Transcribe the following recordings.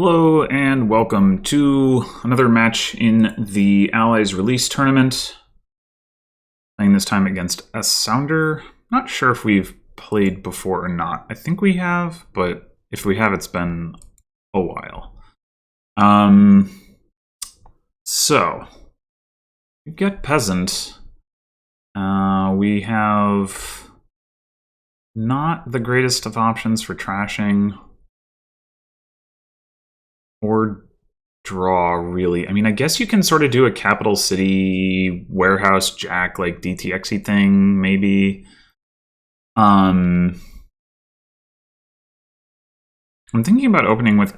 Hello and welcome to another match in the Allies Release Tournament. Playing this time against SSounder. Not sure if we've played before or not. I think we have, but if we have, it's been a while. So we've got Peasant. We have not the greatest of options for trashing. Or draw, really. I mean, I guess you can sort of do a capital city warehouse jack, like DTXy thing, maybe. I'm thinking about opening with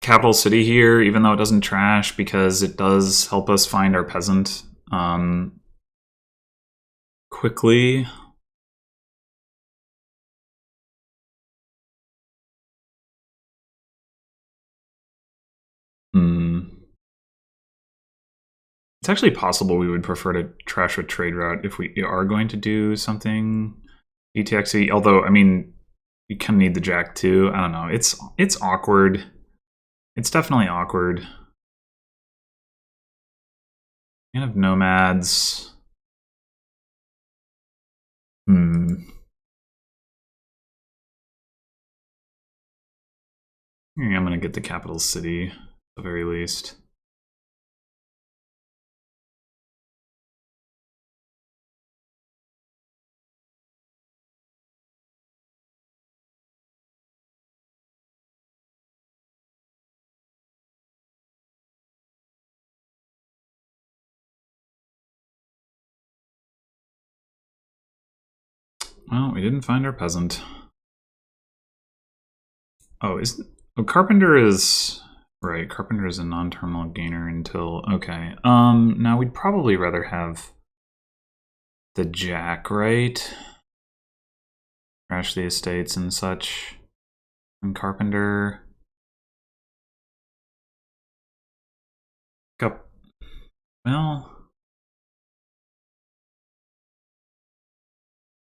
capital city here, even though it doesn't trash, because it does help us find our peasant quickly. It's actually possible we would prefer to trash with trade route if we are going to do something DTXy. Although, I mean, you kind of need the jack too. I don't know. It's awkward. It's definitely awkward. Kind of nomads. I'm gonna get the capital city at the very least. Well, we didn't find our peasant. Oh, Carpenter is right. Carpenter is a non-terminal gainer until okay. Now we'd probably rather have the jack, right? Crash the estates and such. And Carpenter. Well,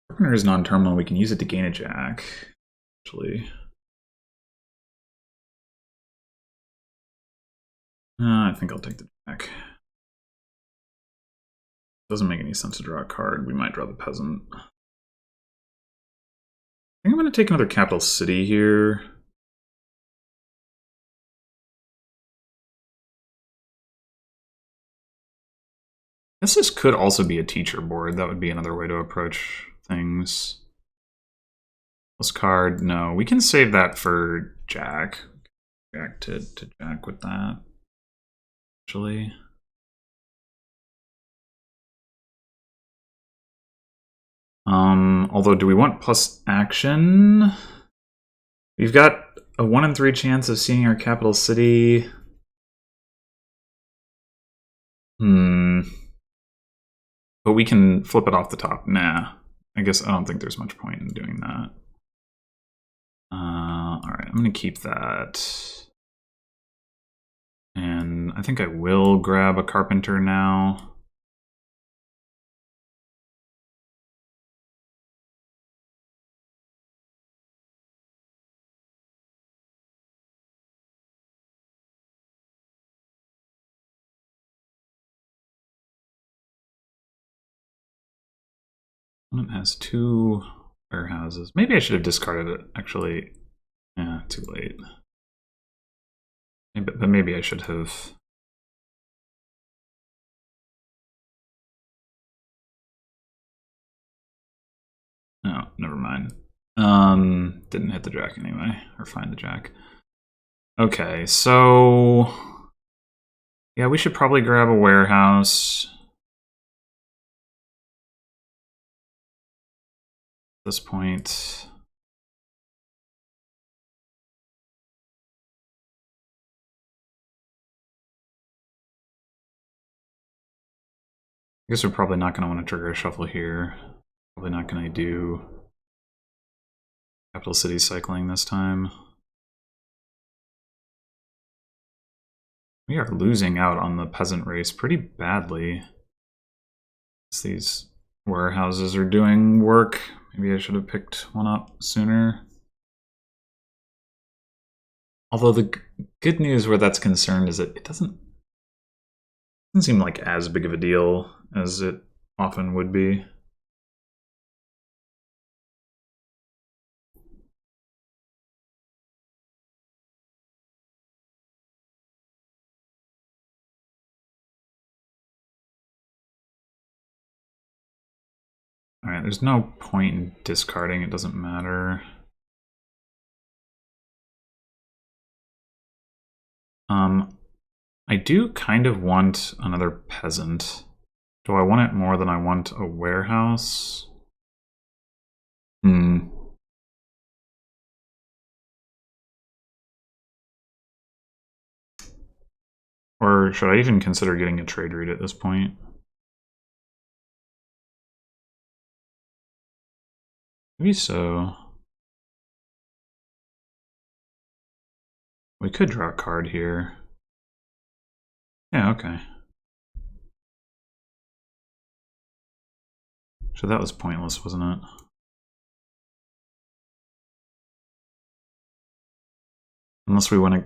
Carpenter is non-terminal. We can use it to gain a jack. Actually. I think I'll take the jack. Doesn't make any sense to draw a card. We might draw the peasant. I think I'm going to take another capital city here. This could also be a teacher board. That would be another way to approach things. This card, no. We can save that for jack. Jack to jack with that. Actually. Although, do we want plus action? We've got a 1 in 3 chance of seeing our capital city. But we can flip it off the top. Nah. I guess I don't think there's much point in doing that. Alright, I'm going to keep that. And I think I will grab a carpenter now. It has 2 warehouses. Maybe I should have discarded it, actually. Yeah, too late. But maybe I should have. No, never mind. Didn't hit the jack anyway, or find the jack. Okay, so yeah, we should probably grab a warehouse. At this point. I guess we're probably not going to want to trigger a shuffle here. Probably not going to do capital city cycling this time. We are losing out on the peasant race pretty badly. These warehouses are doing work. Maybe I should have picked one up sooner. Although good news where that's concerned is that it doesn't seem like as big of a deal as it often would be. Alright, there's no point in discarding, it doesn't matter. I do kind of want another peasant. Do I want it more than I want a warehouse? Hmm. Or should I even consider getting a trade route at this point? Maybe so. We could draw a card here. Yeah, okay. So that was pointless, wasn't it? Unless we want to...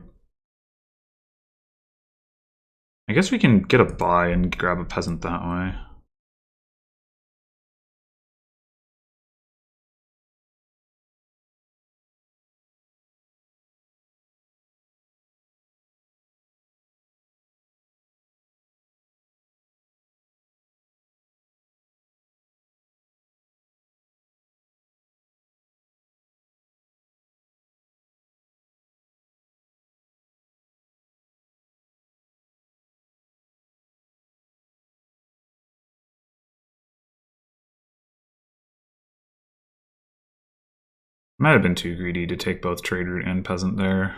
I guess we can get a buy and grab a peasant that way. Might have been too greedy to take both trade route and peasant there.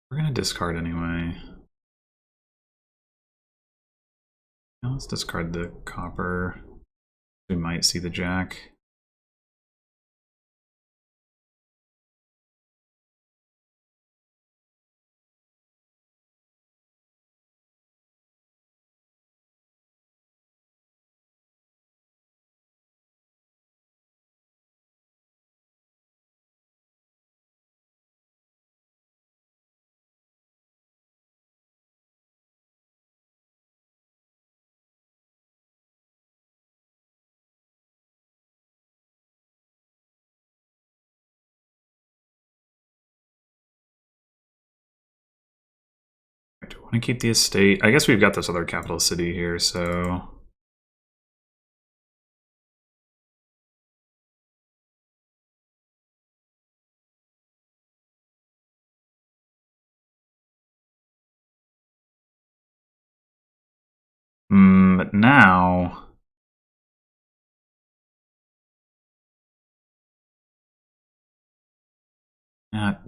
We're gonna discard anyway. Now let's discard the copper. We might see the jack. Do I want to keep the estate? I guess we've got this other capital city here, so... but now... That...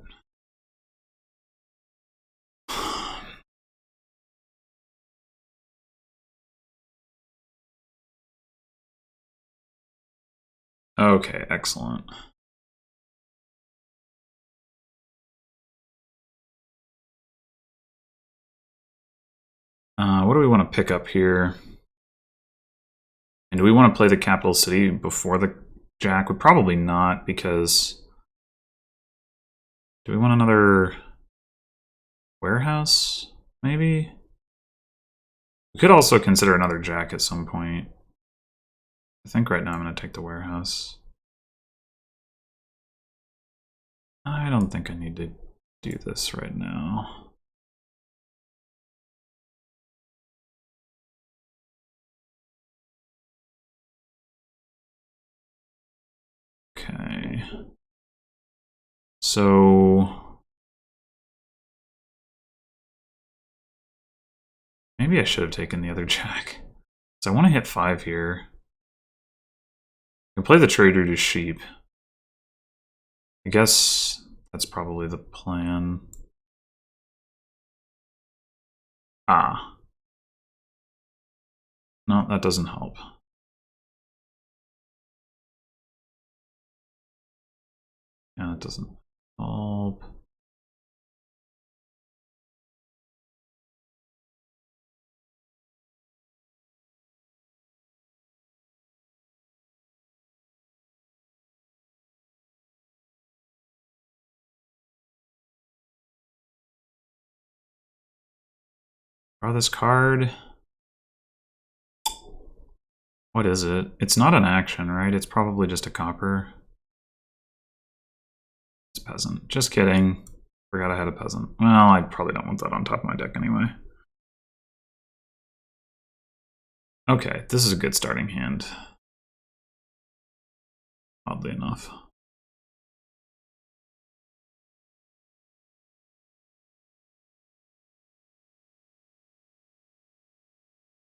Okay, excellent. What do we want to pick up here? And do we want to play the capital city before the jack? Would probably not, because... Do we want another warehouse, maybe? We could also consider another jack at some point. I think right now I'm going to take the warehouse. I don't think I need to do this right now. Okay. So Maybe I should have taken the other jack. So I want to hit 5 here. I can play the trader to sheep. I guess that's probably the plan. Ah. No, that doesn't help. Yeah, that doesn't help. Draw this card. What is it? It's not an action, right? It's probably just a copper. It's peasant. Just kidding. Forgot I had a peasant. Well, I probably don't want that on top of my deck anyway. Okay, this is a good starting hand. Oddly enough.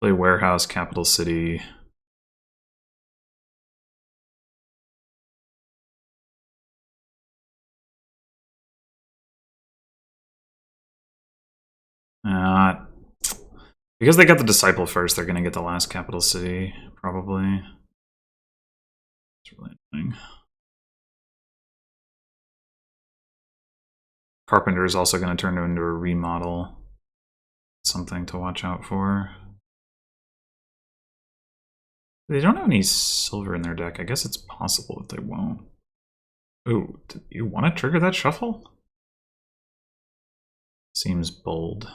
Play Warehouse, Capital City. Because they got the Disciple first, they're going to get the last Capital City, probably. It's really annoying. Carpenter is also going to turn into a remodel. Something to watch out for. They don't have any silver in their deck. I guess it's possible that they won't. Ooh, do you want to trigger that shuffle? Seems bold.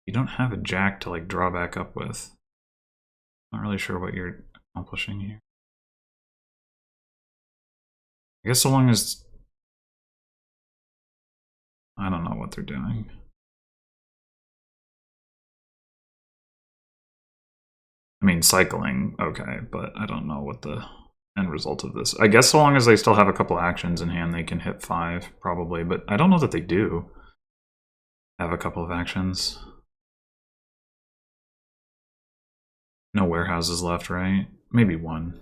You don't have a jack to like draw back up with. Not really sure what you're accomplishing here. I guess so long as... I don't know what they're doing. I mean, cycling, okay, but I don't know what the end result of this. I guess so long as they still have a couple actions in hand, they can hit 5, probably, but I don't know that they do have a couple of actions. No warehouses left, right? Maybe one.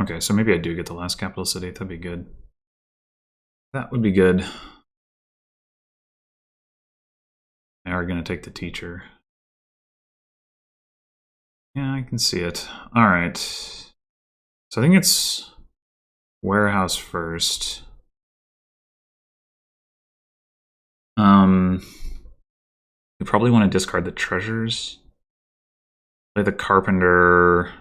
Okay, so maybe I do get the last capital city. That'd be good. That would be good. They are going to take the teacher. Yeah, I can see it. All right. So I think it's warehouse first. We probably want to discard the treasures. Play the carpenter.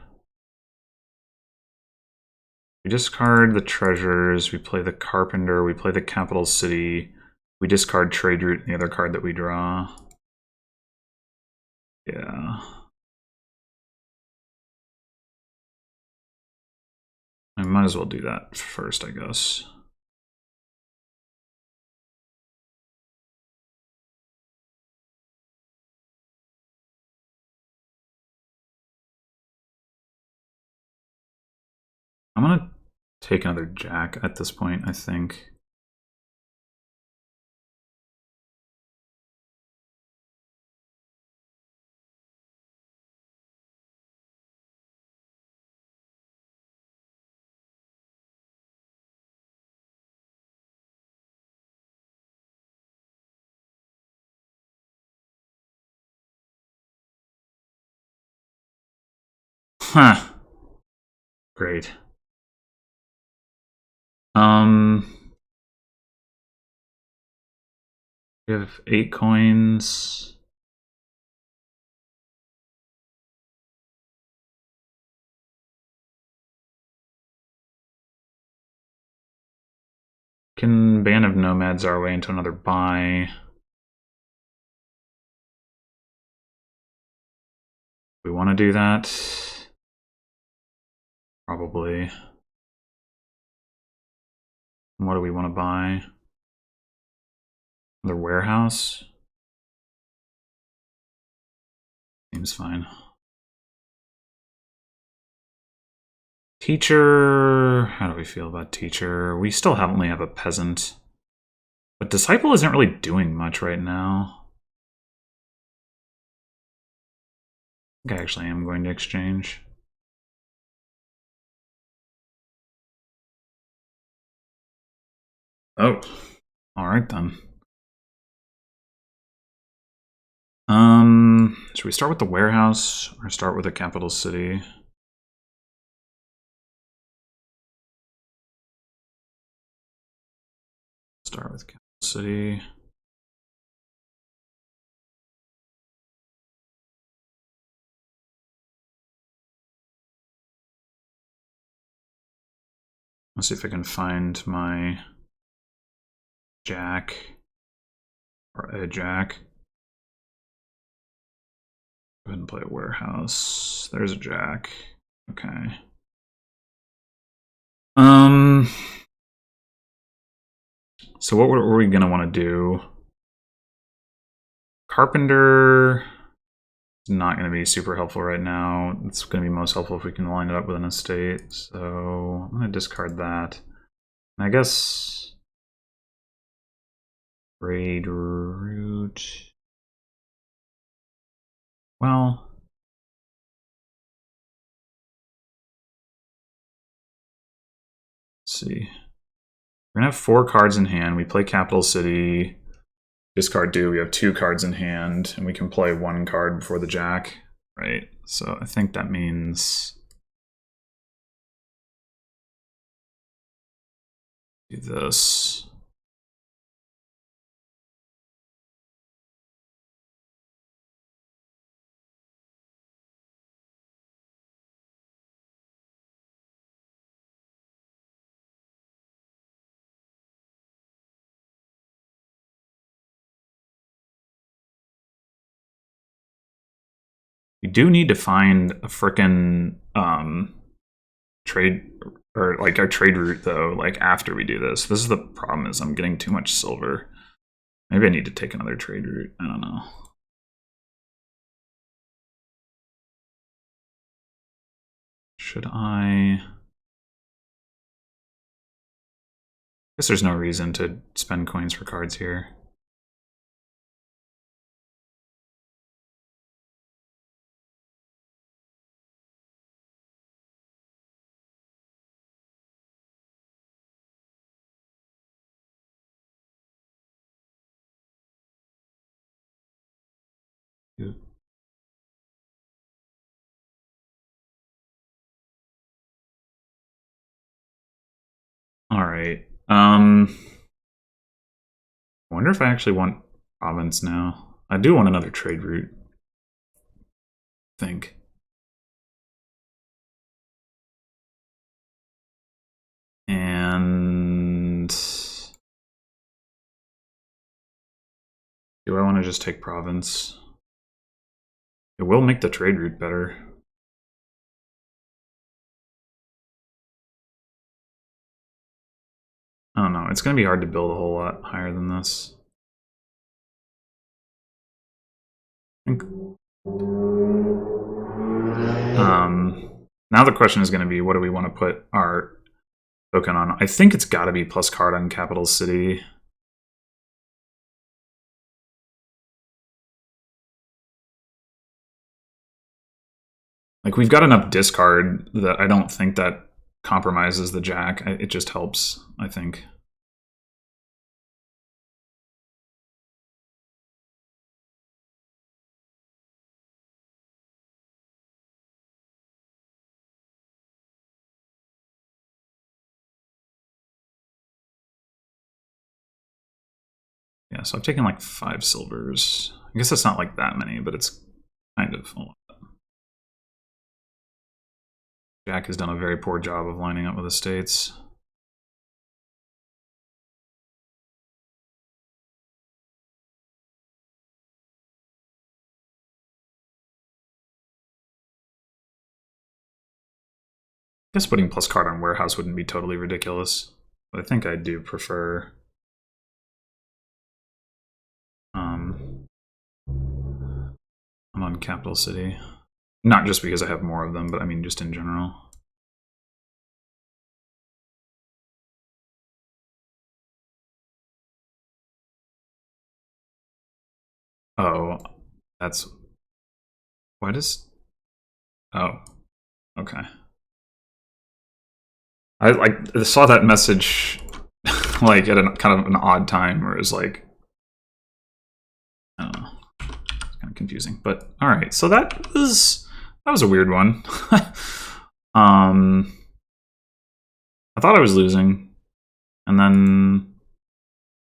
We discard the treasures. We play the carpenter. We play the capital city. We discard trade route and the other card that we draw. Yeah. I might as well do that first, I guess. I'm gonna take another jack at this point, I think. Huh. Great. We have 8 coins. Can Band of Nomads our way into another buy. We want to do that. Probably. What do we want to buy? Another warehouse? Seems fine. Teacher, how do we feel about teacher? We still only have a peasant. But disciple isn't really doing much right now. I think I actually am going to exchange. Oh, all right then. Should we start with the warehouse or start with a capital city? Start with capital city. Let's see if I can find my jack or a jack. Go ahead and play a warehouse. There's a jack. Okay. So what were we gonna want to do? Carpenter is not going to be super helpful right now. It's going to be most helpful if we can line it up with an estate. So I'm going to discard that. And I guess trade route. Well, let's see. We're gonna have 4 cards in hand. We play capital city. Discard 2. We have 2 cards in hand, and we can play 1 card before the jack, right? So I think that means do this. We do need to find a frickin' trade, or like our trade route though, like after we do this. This is the problem, is I'm getting too much silver. Maybe I need to take another trade route. I don't know. Should I? Guess there's no reason to spend coins for cards here. Yeah. All right. I wonder if I actually want province now. I do want another trade route, I think. And do I want to just take province? It will make the trade route better. I don't know. It's going to be hard to build a whole lot higher than this. I think. Now the question is going to be, what do we want to put our token on? I think it's got to be plus card on capital city. Like, we've got enough discard that I don't think that compromises the jack. It just helps, I think. Yeah, so I've taken like 5 silvers. I guess that's not like that many, but it's kind of a lot. Jack has done a very poor job of lining up with estates. I guess putting plus card on warehouse wouldn't be totally ridiculous, I think I do prefer I'm on Capital City. Not just because I have more of them, but I mean just in general. Oh, that's... Why does... Oh, okay. I saw that message like at a kind of an odd time where it was like, I don't know, it's kind of confusing. But all right, so that was a weird one. I thought I was losing, and then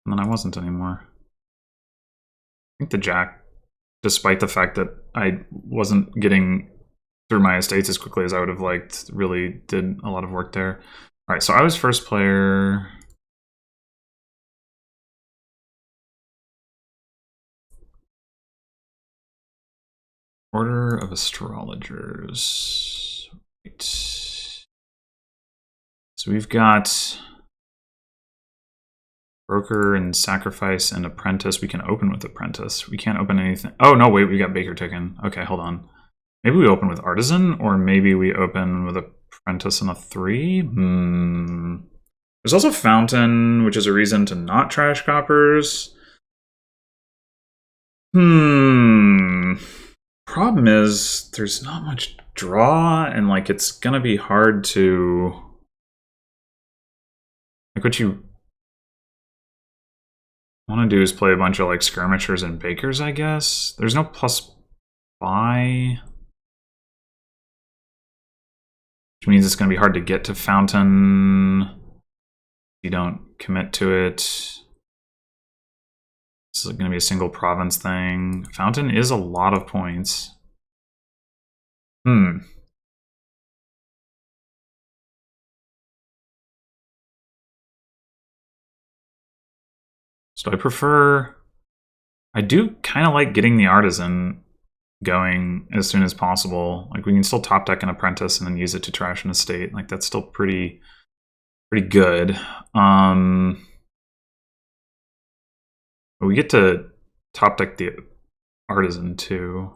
I wasn't anymore. I think the jack, despite the fact that I wasn't getting through my estates as quickly as I would have liked, really did a lot of work there. All right, so I was first player. Order of Astrologers. Right. So we've got Broker and Sacrifice and Apprentice. We can open with Apprentice. We can't open anything. Oh, no, wait, we got Baker Ticket. Okay, hold on. Maybe we open with Artisan, or maybe we open with Apprentice and a 3? There's also Fountain, which is a reason to not trash coppers. Problem is, there's not much draw, and like it's gonna be hard to... Like what you want to do is play a bunch of like skirmishers and bakers, I guess. There's no plus buy, which means it's gonna be hard to get to Fountain if you don't commit to it. This is going to be a single province thing. Fountain is a lot of points. So I prefer... I do kind of like getting the Artisan going as soon as possible. Like we can still top deck an Apprentice and then use it to trash an estate. Like that's still pretty good. But we get to top deck the Artisan too.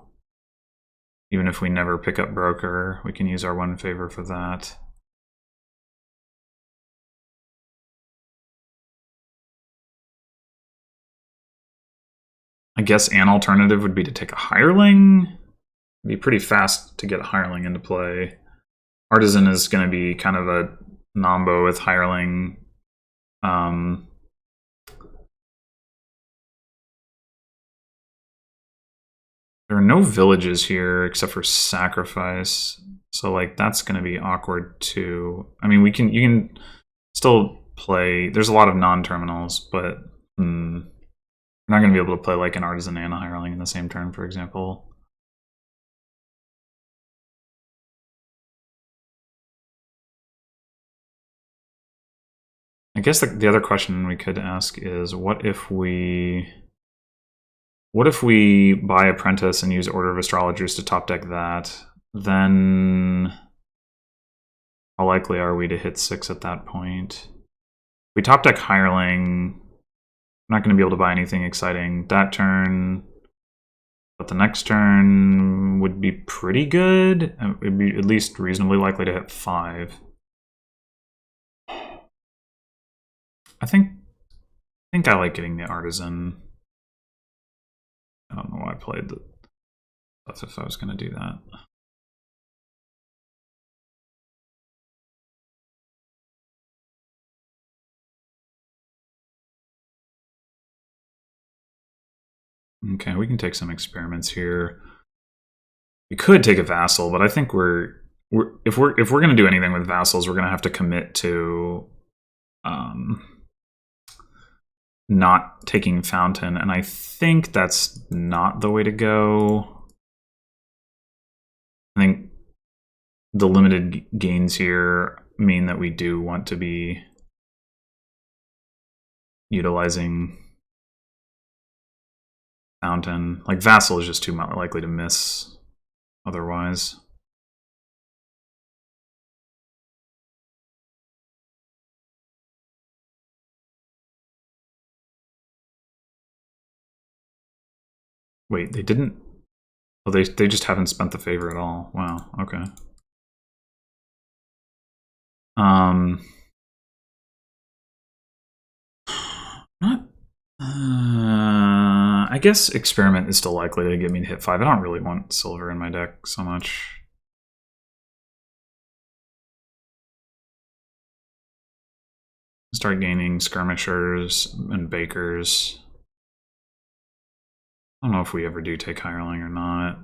Even if we never pick up Broker, we can use our 1 favor for that. I guess an alternative would be to take a Hireling. It'd be pretty fast to get a Hireling into play. Artisan is going to be kind of a nombo with Hireling. There are no villages here except for Sacrifice, so like that's going to be awkward too. I mean, you can still play. There's a lot of non-terminals, but we're not going to be able to play like an Artisan and a Hireling in the same turn, for example. I guess the other question we could ask is, what if we buy Apprentice and use Order of Astrologers to top deck that? Then how likely are we to hit 6 at that point? If we top deck Hireling, I'm not going to be able to buy anything exciting that turn, but the next turn would be pretty good. It would be at least reasonably likely to hit 5. I think I like getting the Artisan. I don't know why I played the stuff if I was going to do that. Okay, we can take some experiments here. We could take a vassal, but I think if we're going to do anything with vassals, we're going to have to commit to not taking Fountain, and I think that's not the way to go. I think the limited gains here mean that we do want to be utilizing Fountain. Like Vassal is just too likely to miss otherwise. Wait, they didn't. Oh, they just haven't spent the favor at all. Wow. Okay. Not. I guess experiment is still likely to get me to hit 5. I don't really want silver in my deck so much. Start gaining skirmishers and bakers. I don't know if we ever do take hireling or not.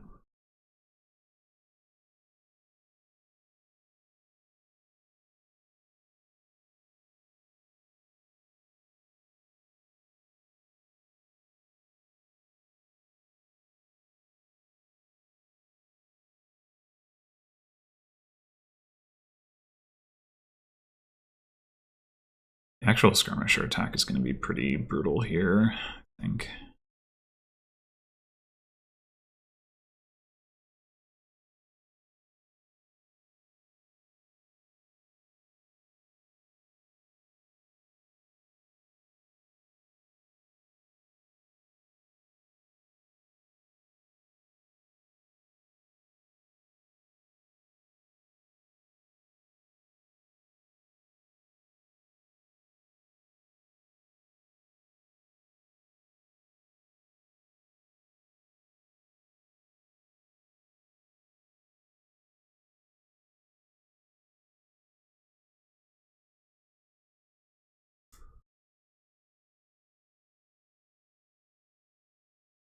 The actual skirmisher attack is going to be pretty brutal here, I think.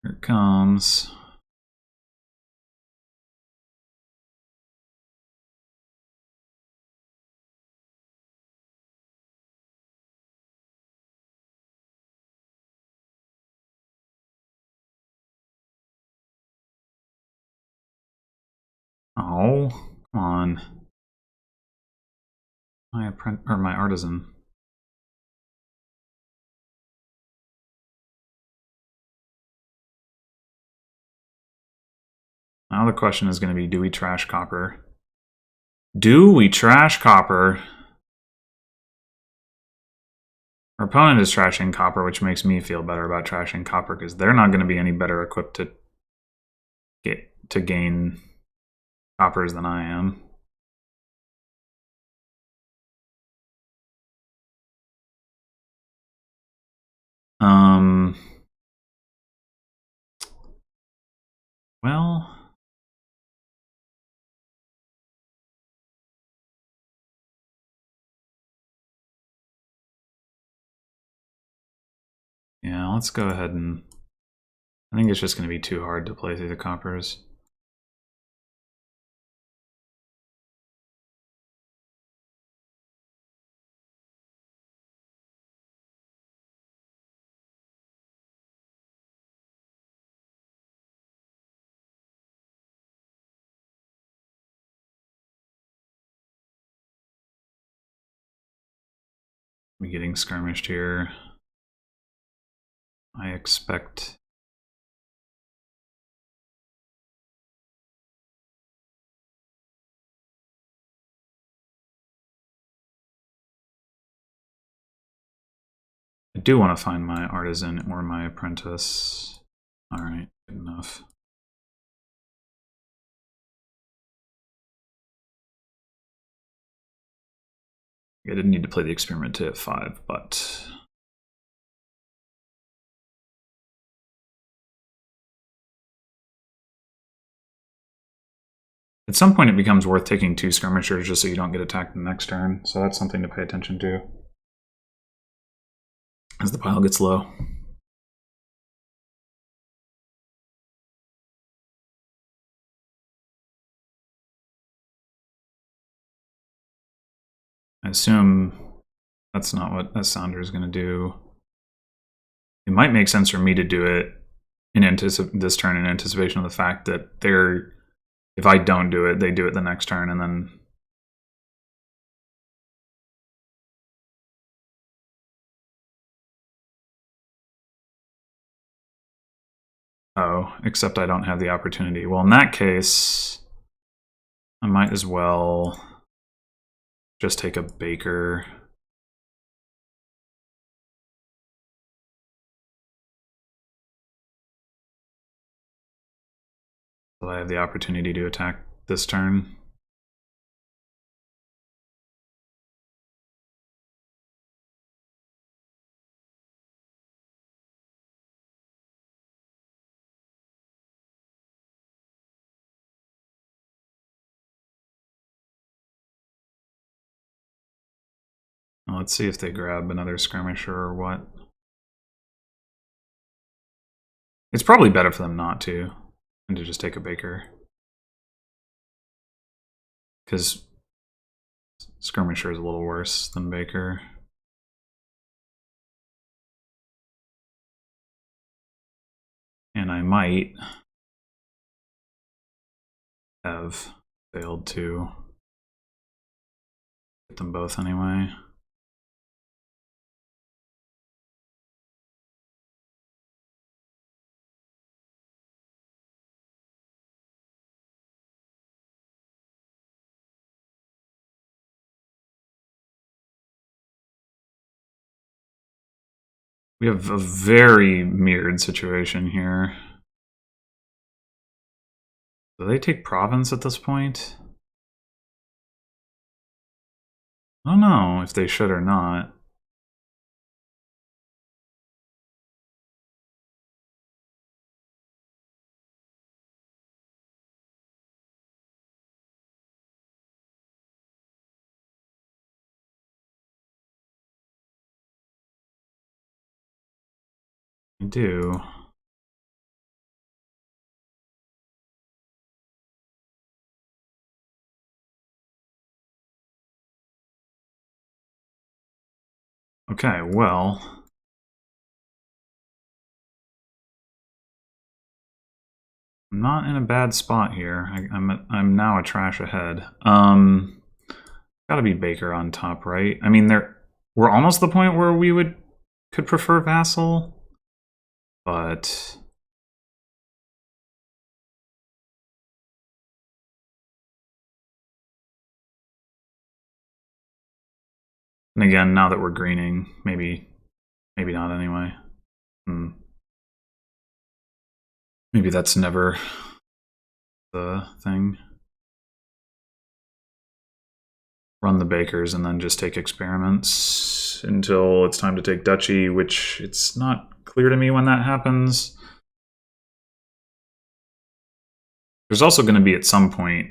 Here it comes. Oh, come on. My apprentice or my artisan. Now the question is going to be, do we trash copper? Do we trash copper? Our opponent is trashing copper, which makes me feel better about trashing copper because they're not going to be any better equipped to gain coppers than I am. Well, yeah, let's go ahead and... I think it's just going to be too hard to play through the coppers. I'm getting skirmished here. I expect... I do want to find my artisan or my apprentice. Alright, good enough. I didn't need to play the experiment to hit 5, but... At some point it becomes worth taking 2 skirmishers just so you don't get attacked the next turn, so that's something to pay attention to as the pile gets low. I assume that's not what SSounder is going to do. It might make sense for me to do it in this turn in anticipation of the fact that if I don't do it, they do it the next turn, and then... Oh, except I don't have the opportunity. Well, in that case, I might as well just take a baker. So I have the opportunity to attack this turn. Well, let's see if they grab another skirmisher or what. It's probably better for them not to, and to just take a Baker. Because skirmisher is a little worse than Baker. And I might have failed to get them both anyway. We have a very mirrored situation here. Do they take province at this point? I don't know if they should or not. I do. Okay, well. I'm not in a bad spot here. I'm now a trash ahead. Gotta be Baker on top, right? I mean, we're almost the point where we could prefer Vassal, but and again, now that we're greening, maybe not anyway. Maybe that's never the thing. Run the Bakers and then just take experiments until it's time to take Duchy, which it's not clear to me when that happens. There's also going to be at some point,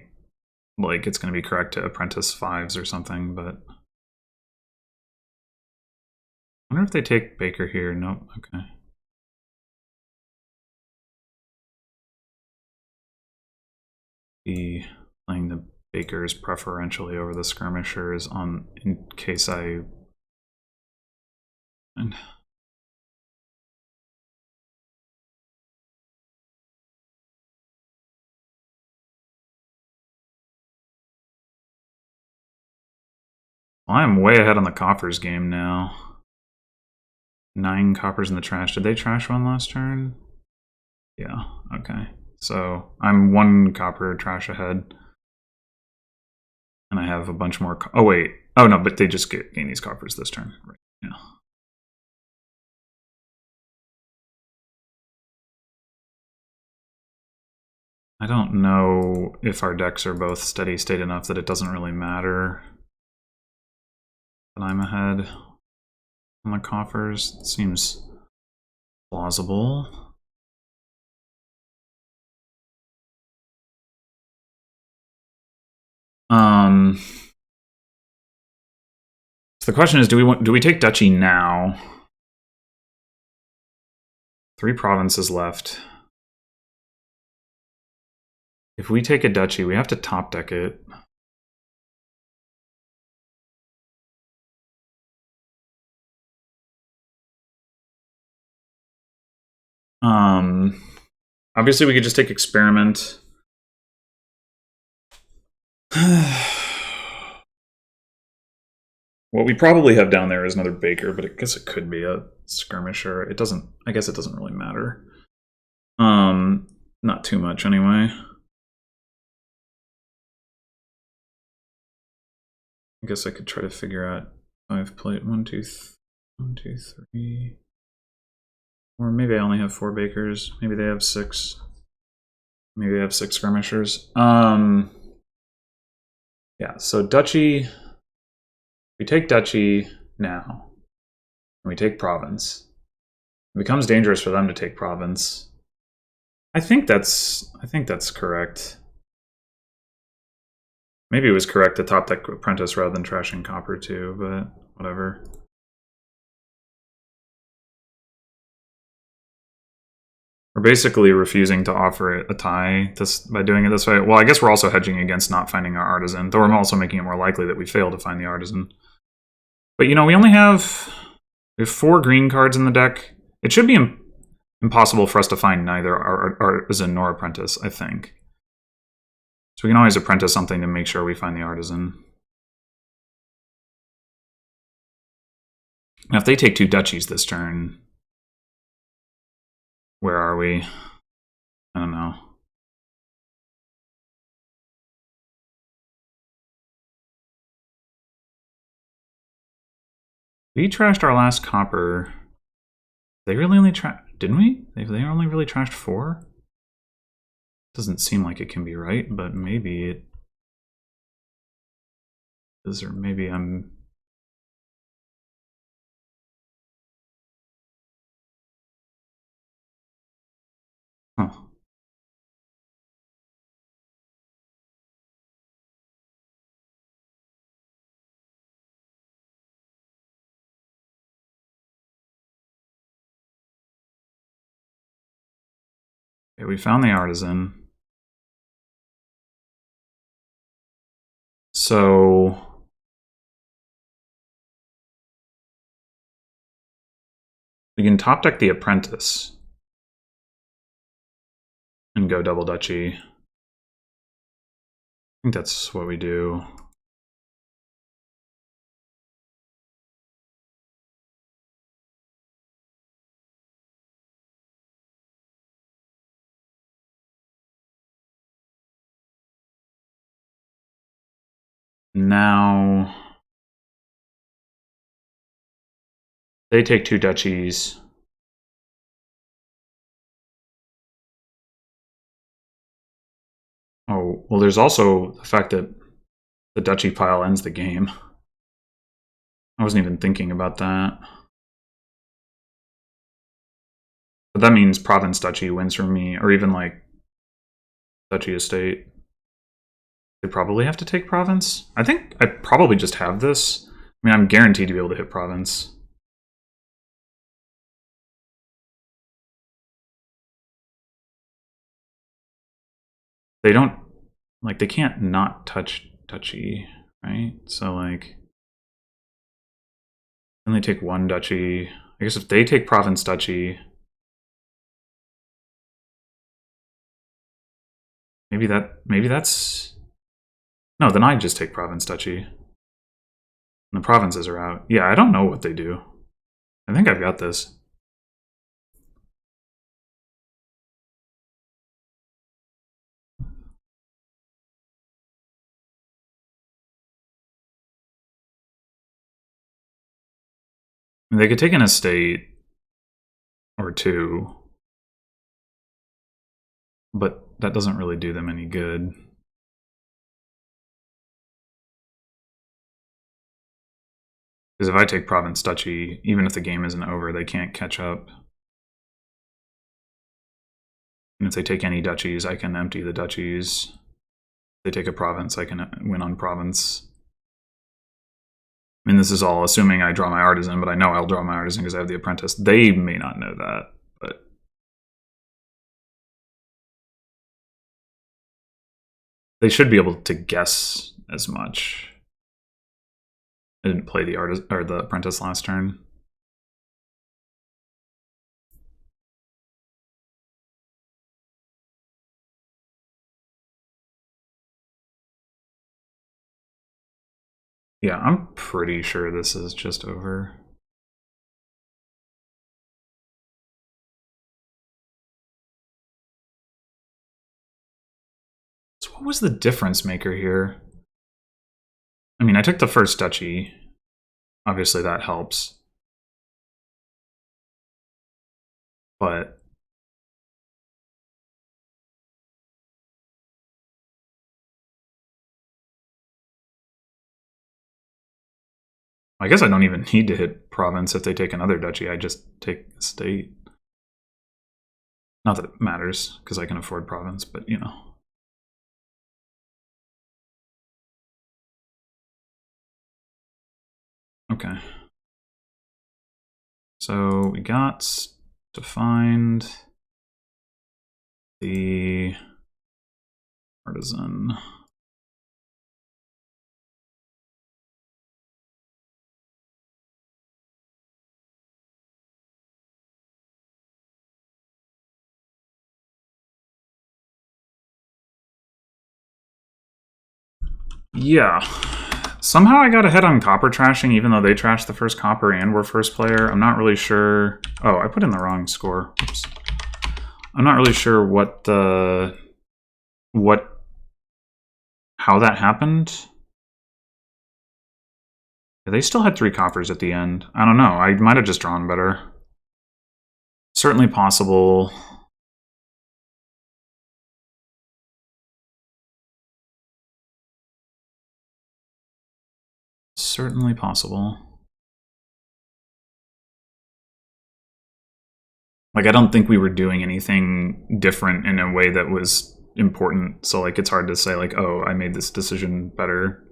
like, it's going to be correct to apprentice 5s or something, but I wonder if they take Baker here. Nope, okay. Be playing the Bakers preferentially over the skirmishers in case I. Well, I'm way ahead on the coppers game now. 9 coppers in the trash. Did they trash one last turn? Yeah, okay. So I'm 1 copper trash ahead. And I have a bunch more. Oh, wait. Oh, no, but they just gain these coppers this turn. Right, yeah. I don't know if our decks are both steady state enough that it doesn't really matter that I'm ahead on the coffers. It seems plausible. So the question is, do we take Duchy now? 3 provinces left. If we take a Duchy, we have to top deck it. Obviously we could just take experiment. What we probably have down there is another Baker, but I guess it could be a skirmisher. It doesn't. I guess it doesn't really matter. Not too much anyway. I guess I could try to figure out 5 plate 1, 2, 3, or maybe I only have 4 Bakers. Maybe they have 6. Maybe I have 6 skirmishers. Yeah, so duchy. We take duchy now. And we take province. It becomes dangerous for them to take province. I think that's correct. Maybe it was correct to top deck apprentice rather than trashing copper too, but whatever. We're basically refusing to offer it a tie by doing it this way. Well, I guess we're also hedging against not finding our artisan, though I'm also making it more likely that we fail to find the artisan. But you know, we have 4 green cards in the deck. It should be impossible for us to find neither artisan nor apprentice, I think. So we can always apprentice something to make sure we find the artisan. Now, if they take 2 duchies this turn, where are we? I don't know. We trashed our last copper. They really only didn't we? They only really trashed 4? Doesn't seem like it can be right, but maybe it is, or maybe I'm... Huh. Okay, we found the artisan. So we can top deck the apprentice and go double duchy. I think that's what we do. Now they take 2 duchies. Oh, well, there's also the fact that the duchy pile ends the game. I wasn't even thinking about that. But that means province duchy wins for me, or even like duchy estate. They probably have to take province. I think I probably just have this. I mean, I'm guaranteed to be able to hit province. They don't, like, they can't not touch duchy, right? So, like, then they take 1 duchy. I guess if they take province duchy, maybe that's... No, then I just take province duchy. And the provinces are out. Yeah, I don't know what they do. I think I've got this. I mean, they could take an estate or 2, but that doesn't really do them any good. Because if I take province duchy, even if the game isn't over, they can't catch up. And if they take any duchies, I can empty the duchies. If they take a province, I can win on province. I mean, this is all assuming I draw my artisan, but I know I'll draw my artisan because I have the apprentice. They may not know that, but... they should be able to guess as much. I didn't play the artist or the apprentice last turn. Yeah, I'm pretty sure this is just over. So what was the difference maker here? I mean, I took the first duchy. Obviously that helps. But I guess I don't even need to hit province if they take another duchy. I just take state. Not that it matters, because I can afford province, but you know. Okay. So we got to find the artisan. Yeah. Somehow I got ahead on copper trashing, even though they trashed the first copper and were first player. I'm not really sure. Oh, I put in the wrong score. Oops. I'm not really sure how that happened. They still had 3 coppers at the end. I don't know. I might have just drawn better. Certainly possible. Certainly possible. Like, I don't think we were doing anything different in a way that was important. So, like, it's hard to say, like, oh, I made this decision better.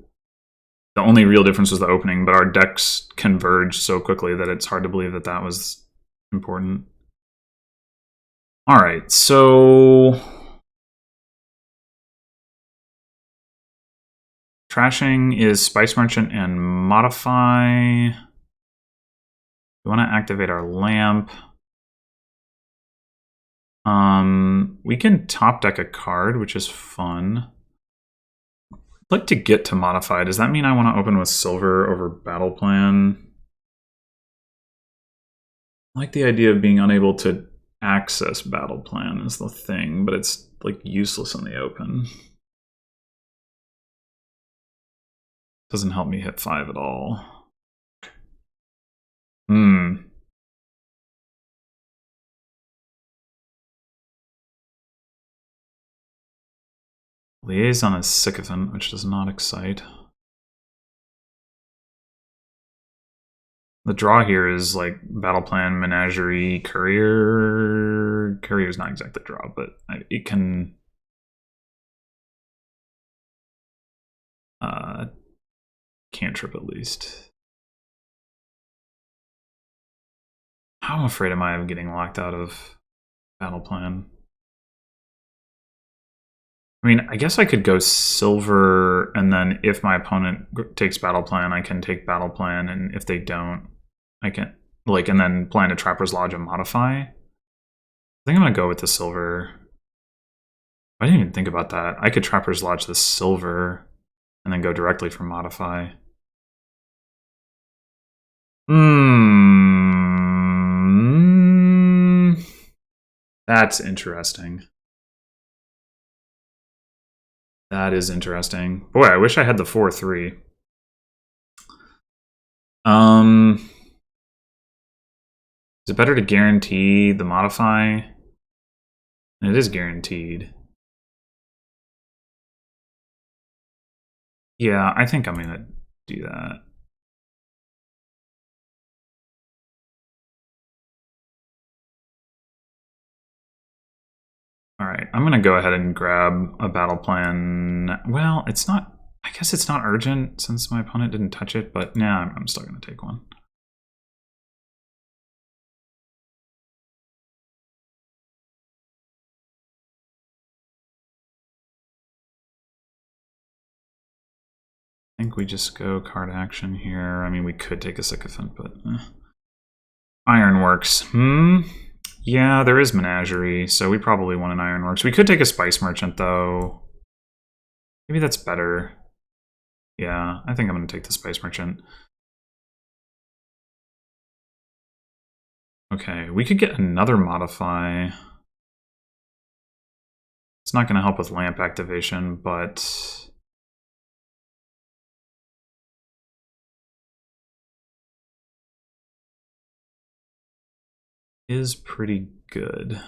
The only real difference was the opening, but our decks converged so quickly that it's hard to believe that that was important. All right, so trashing is Spice Merchant and Modify. We want to activate our lamp. We can top deck a card, which is fun. I'd like to get to Modify. Does that mean I want to open with silver over Battle Plan? I like the idea of being unable to access Battle Plan is the thing, but it's like useless in the open. Doesn't help me hit 5 at all. Liaison is Sycophant, which does not excite. The draw here is like Battle Plan, Menagerie, Courier. Courier is not exactly draw, but it can... cantrip at least. How afraid am I of getting locked out of Battle Plan? I mean, I guess I could go silver, and then if my opponent takes Battle Plan, I can take Battle Plan, and if they don't, I can, like, and then plan to Trapper's Lodge and Modify. I think I'm gonna go with the silver. I didn't even think about that. I could Trapper's Lodge the silver, and then go directly for Modify. That's interesting. That is interesting. Boy, I wish I had the 4-3. Is it better to guarantee the Modify? It is guaranteed. Yeah, I think I'm gonna do that. All right, I'm gonna go ahead and grab a Battle Plan. Well, it's not, I guess it's not urgent since my opponent didn't touch it, but nah, I'm still gonna take one. I think we just go card action here. I mean, we could take a Sycophant, but Ironworks. Yeah, there is Menagerie, so we probably want an Ironworks. We could take a Spice Merchant, though. Maybe that's better. Yeah, I think I'm going to take the Spice Merchant. Okay, we could get another Modify. It's not going to help with lamp activation, but... is pretty good.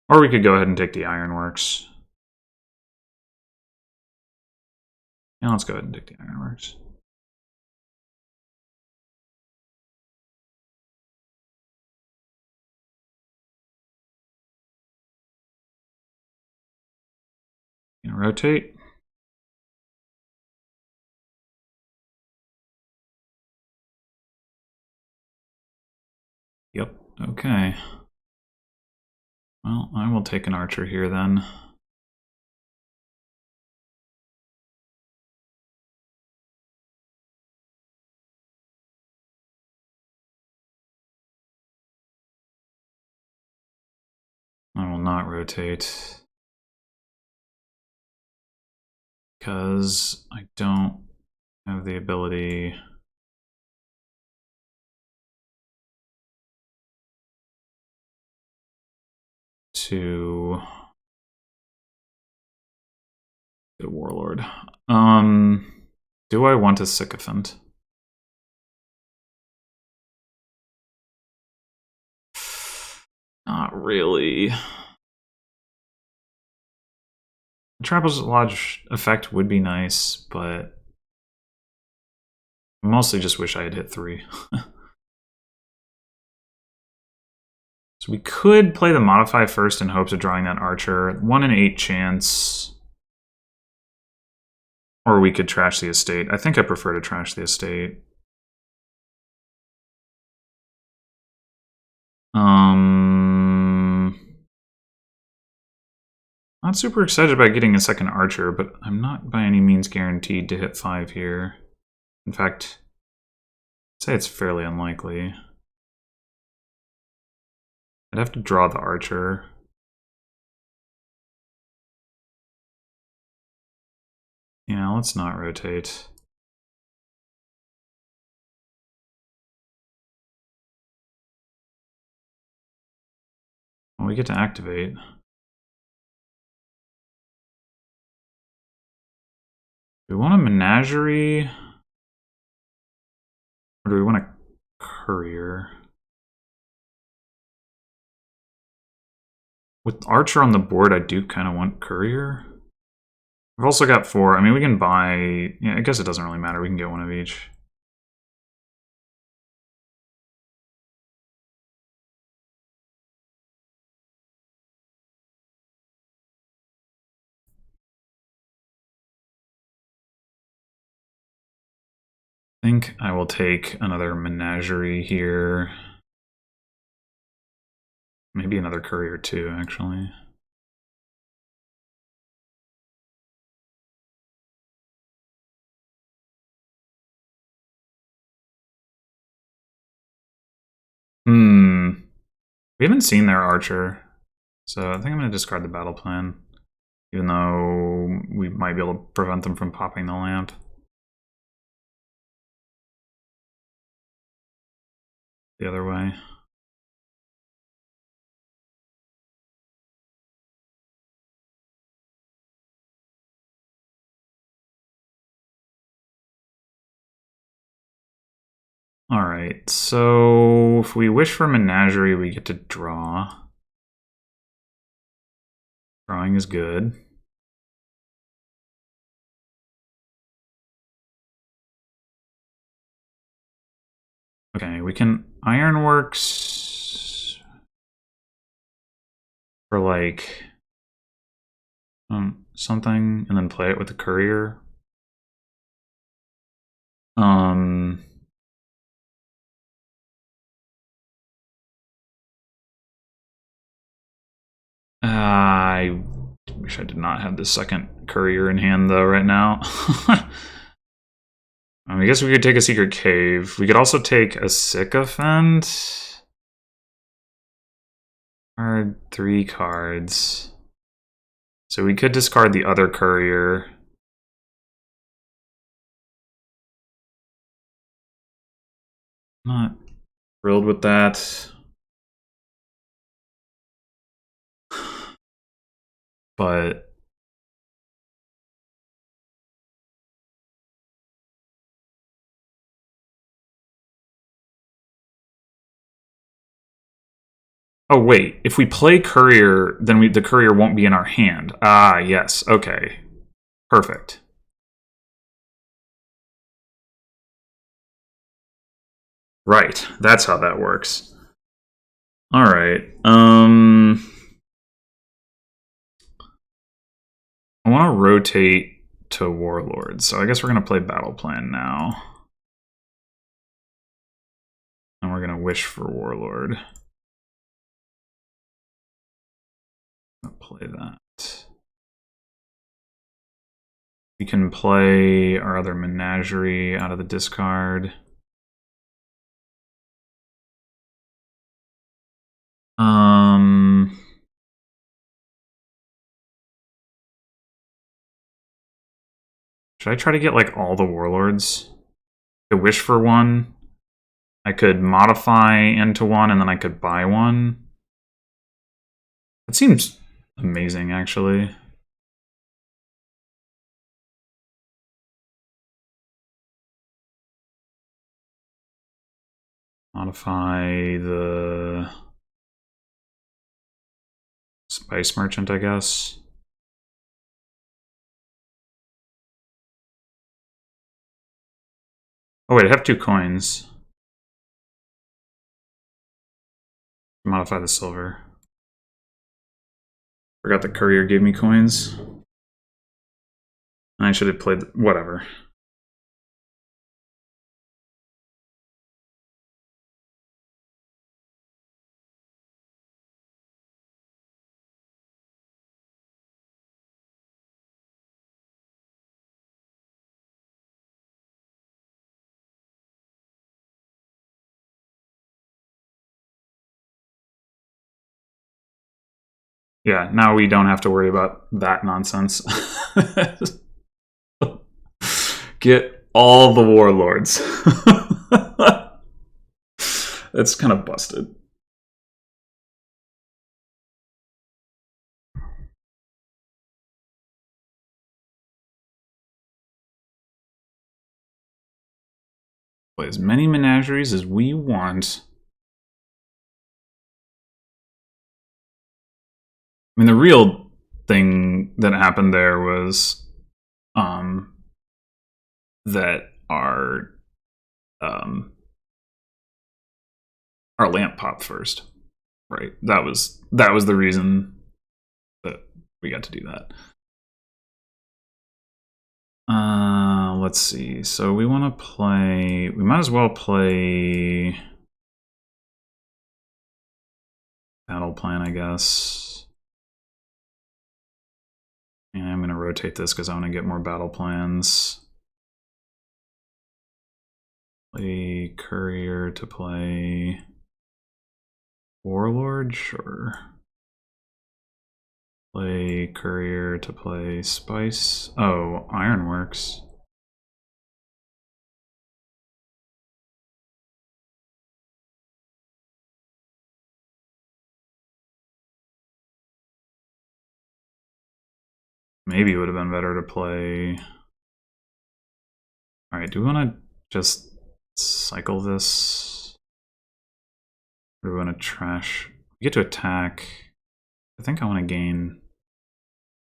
Or we could go ahead and take the Ironworks. Now let's go ahead and take the ironworks. Rotate. Yep, okay. Well, I will take an archer here then. I will not rotate. Because I don't have the ability to the warlord. Do I want a sycophant? Not really. The trapezoid effect would be nice, but I mostly just wish I had hit 3. So we could play the modify first in hopes of drawing that archer. 1 in 8 chance. Or we could trash the estate. I think I prefer to trash the estate. Not super excited about getting a second archer, but I'm not by any means guaranteed to hit 5 here. In fact, I'd say it's fairly unlikely. I'd have to draw the archer. Yeah, let's not rotate. Well, we get to activate. Do we want a menagerie? Or do we want a courier? With archer on the board, I do kind of want courier. We've also got 4. I mean, we can buy... Yeah, I guess it doesn't really matter. We can get one of each. I think I will take another menagerie here. Maybe another courier too, actually. We haven't seen their archer, so I think I'm going to discard the battle plan, even though we might be able to prevent them from popping the lamp. The other way. Alright, so if we wish for menagerie, we get to draw. Drawing is good. Okay, we can ironworks for like something and then play it with the courier. I wish I did not have the second courier in hand though right now. I guess we could take a secret cave. We could also take a sycophant. Card 3 cards. So we could discard the other courier. Not thrilled with that. But oh wait, if we play courier, then the courier won't be in our hand. Ah, yes, okay. Perfect. Right, that's how that works. All right. I want to rotate to Warlord, so I guess we're going to play Battle Plan now. And we're going to wish for Warlord. I'll play that. We can play our other Menagerie out of the discard. Should I try to get like all the Warlords? I could wish for one. I could modify into one and then I could buy one. That seems amazing, actually. Modify the Spice Merchant, I guess. Oh wait, I have 2 coins. Modify the silver. Forgot the courier gave me coins. I should have played whatever. Yeah, now we don't have to worry about that nonsense. Get all the Warlords. It's kind of busted. Play as many Menageries as we want. I mean, the real thing that happened there was that our lamp popped first, right? That was the reason that we got to do that. Let's see. So we want to play. We might as well play Battle Plan, I guess. And I'm going to rotate this because I want to get more battle plans. Play Courier to play Warlord, sure. Play Courier to play Spice. Oh, Ironworks. Maybe it would have been better to play. Alright, do we want to just cycle this? Or do we want to trash? We get to attack. I think I want to gain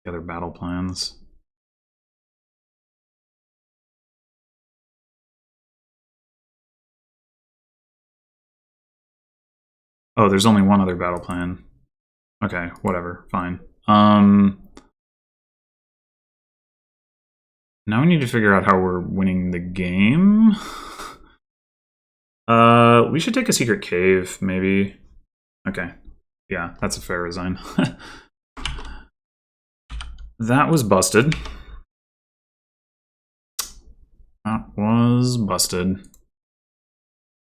the other battle plans. Oh, there's only one other battle plan. Okay, whatever, fine. Now we need to figure out how we're winning the game. We should take a secret cave, maybe. Okay, yeah, that's a fair resign. That was busted. That was busted.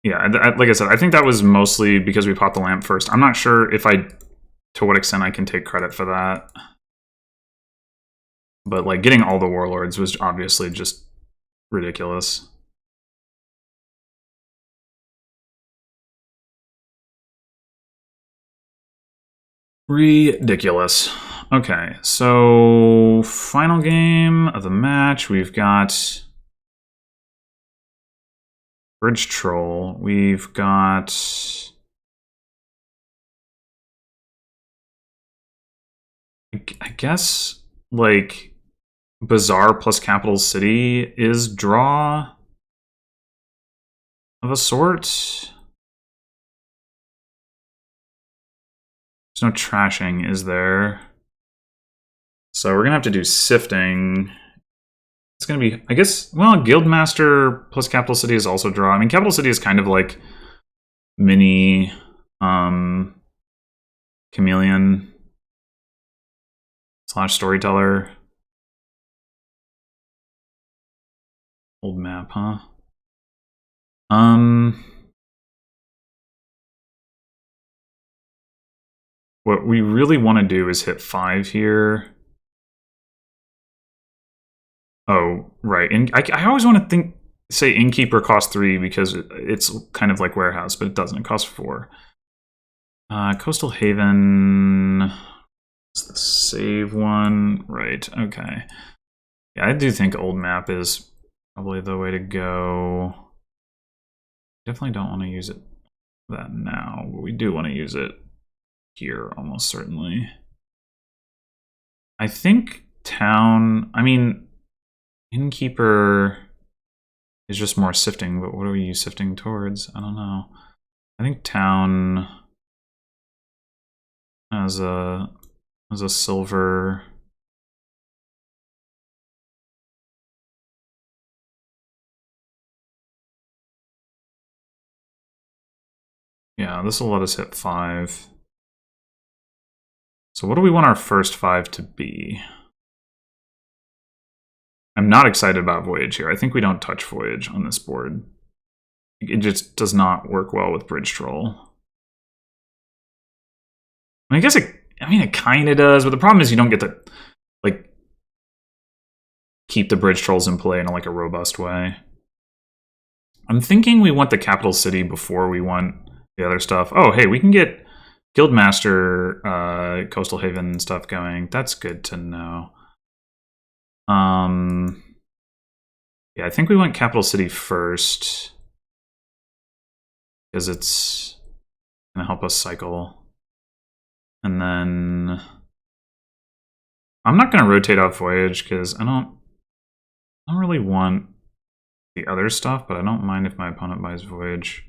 Yeah, like I said, I think that was mostly because we popped the lamp first. I'm not sure if to what extent I can take credit for that. But like getting all the Warlords was obviously just ridiculous. Ridiculous. Okay, so final game of the match, we've got Bridge Troll. We've got I guess like Bazaar plus Capital City is draw. of a sort. There's no trashing, is there? So we're gonna have to do sifting. It's gonna be, I guess, well, Guildmaster plus Capital City is also draw. I mean, Capital City is kind of like mini Chameleon / Storyteller. Old map, huh? What we really want to do is hit 5 here. Oh, right. And I always want to say Innkeeper costs 3 because it's kind of like Warehouse, but it doesn't. It costs 4. Coastal Haven. It's the save one. Right, okay. Yeah, I do think old map is probably the way to go. Definitely don't want to use it that now, but we do want to use it here almost certainly. I think town, I mean, Innkeeper is just more sifting, but what are we sifting towards? I don't know. I think town as a silver. Yeah, this will let us hit 5. So what do we want our first 5 to be? I'm not excited about Voyage here. I think we don't touch Voyage on this board. It just does not work well with Bridge Troll. I mean, I guess it kind of does, but the problem is you don't get to, like, keep the Bridge Trolls in play in like a robust way. I'm thinking we want the capital city before we want the other stuff. Oh, hey, we can get Guildmaster, Coastal Haven stuff going. That's good to know. Yeah, I think we went capital city first because it's gonna help us cycle. And then I'm not gonna rotate off Voyage because I don't really want the other stuff, but I don't mind if my opponent buys Voyage.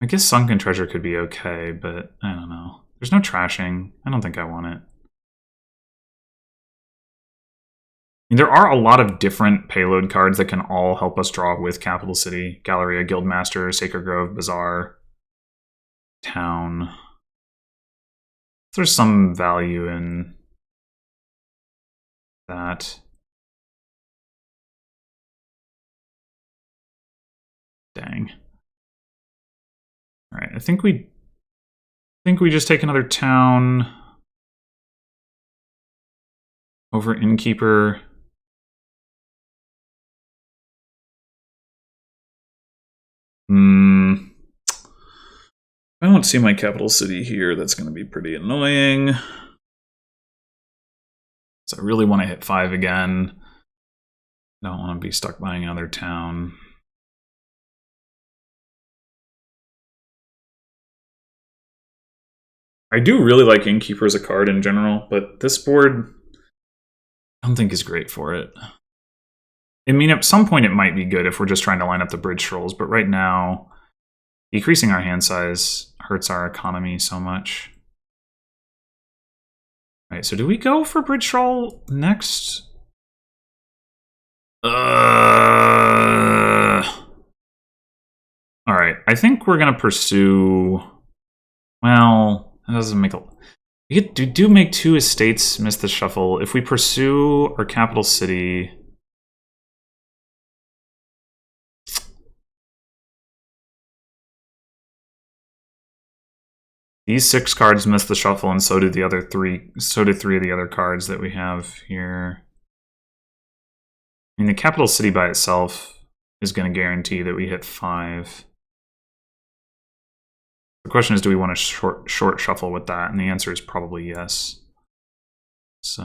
I guess Sunken Treasure could be okay, but I don't know. There's no trashing. I don't think I want it. I mean, there are a lot of different payload cards that can all help us draw with Capital City, Galleria, Guildmaster, Sacred Grove, Bazaar, Town. There's some value in that. Dang. All right, I think we just take another town over Innkeeper. I don't see my capital city here. That's going to be pretty annoying. So I really want to hit 5 again. I don't want to be stuck buying another town. I do really like Innkeeper as a card in general, but this board I don't think is great for it. I mean, at some point it might be good if we're just trying to line up the Bridge Trolls, but right now, decreasing our hand size hurts our economy so much. All right, so do we go for Bridge Troll next? All right, I think we're gonna pursue. Well, that doesn't make a. We do make 2 estates miss the shuffle. If we pursue our capital city. These 6 cards miss the shuffle, and so do the other 3. So do 3 of the other cards that we have here. I mean, the capital city by itself is going to guarantee that we hit 5. The question is, do we want to short shuffle with that? And the answer is probably yes. So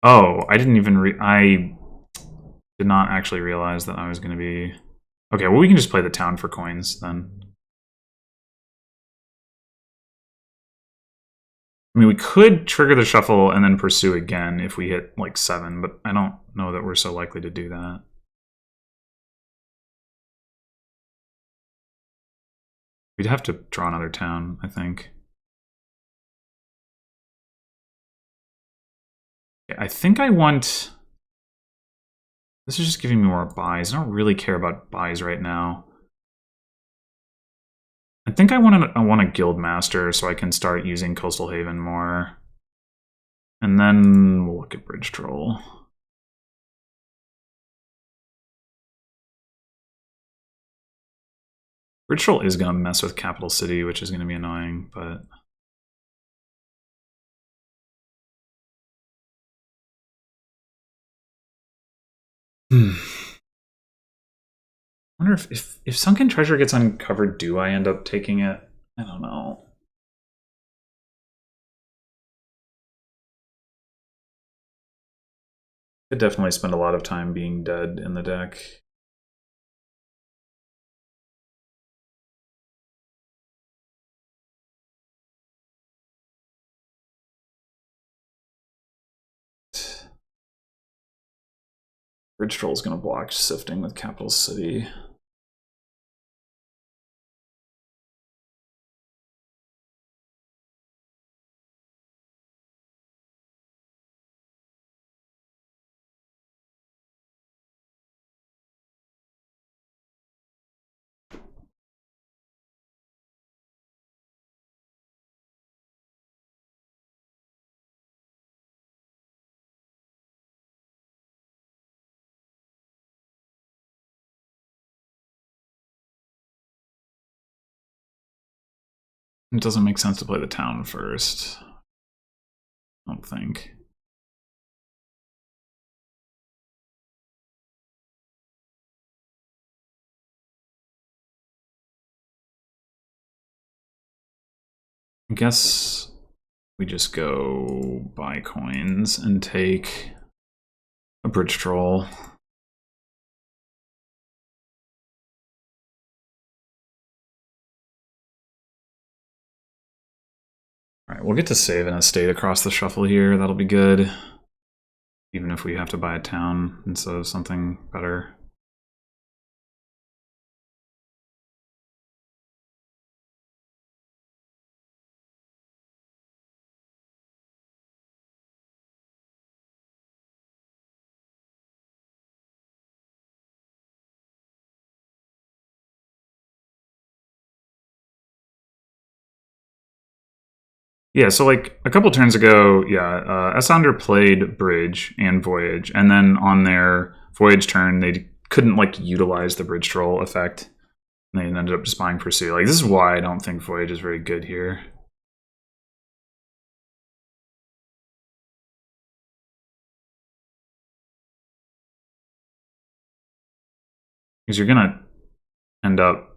oh, I didn't even I did not actually realize that I was going to be... Okay, well, we can just play the town for coins then. I mean, we could trigger the shuffle and then pursue again if we hit like 7, but I don't know that we're so likely to do that. We'd have to draw another town, I think. I think I want... This is just giving me more buys. I don't really care about buys right now. I think I want a guild master so I can start using Coastal Haven more. And then we'll look at Bridge Troll. Bridge Troll is going to mess with Capital City, which is going to be annoying, but... I wonder if Sunken Treasure gets uncovered, do I end up taking it? I don't know. Could definitely spend a lot of time being dead in the deck. Bridge Troll is going to block Sifting with Capital City. It doesn't make sense to play the town first. I don't think. I guess we just go buy coins and take a Bridge Troll. All right, we'll get to save an estate across the shuffle here. That'll be good. Even if we have to buy a town instead of something better. Yeah, so like a couple turns ago, yeah, SSounder played Bridge and Voyage, and then on their Voyage turn, they couldn't like utilize the Bridge Troll effect. And they ended up just buying Pursue. Like, this is why I don't think Voyage is very good here. Because you're gonna end up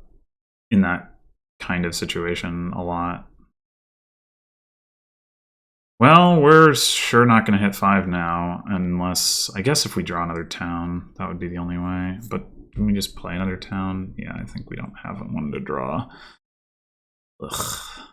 in that kind of situation a lot. Well, we're sure not going to hit 5 now, unless, I guess if we draw another town, that would be the only way. But can we just play another town? Yeah, I think we don't have one to draw. Ugh.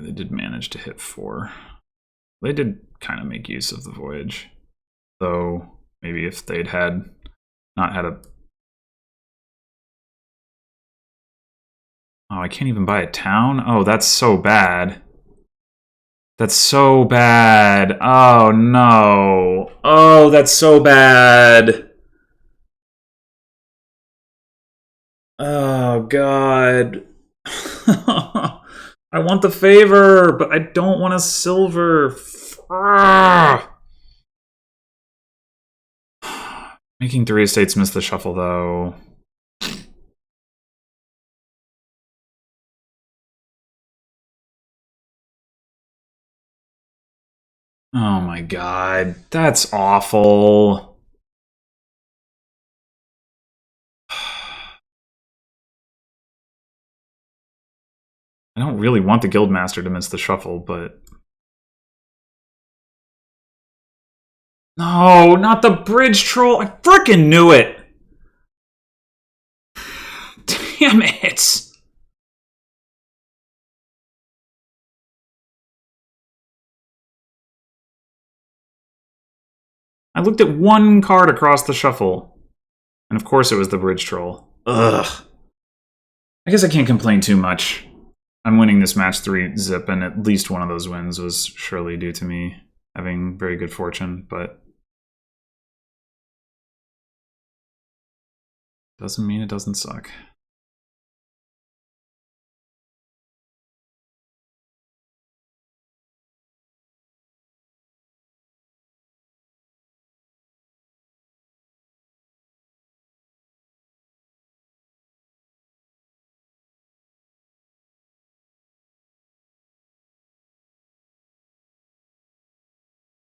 They did manage to hit 4. They did kind of make use of the Voyage. Though, maybe if they'd not had a... Oh, I can't even buy a town? Oh, that's so bad. That's so bad. Oh, no. Oh, that's so bad. Oh, God. I want the favor, but I don't want a silver. Making 3 estates miss the shuffle, though. Oh my god, that's awful. don't really want the Guildmaster to miss the shuffle, but... No, not the bridge troll! I frickin' knew it! Damn it! I looked at one card across the shuffle. And of course it was the bridge troll. Ugh. I guess I can't complain too much. I'm winning this match 3-zip, and at least one of those wins was surely due to me having very good fortune, but... doesn't mean it doesn't suck.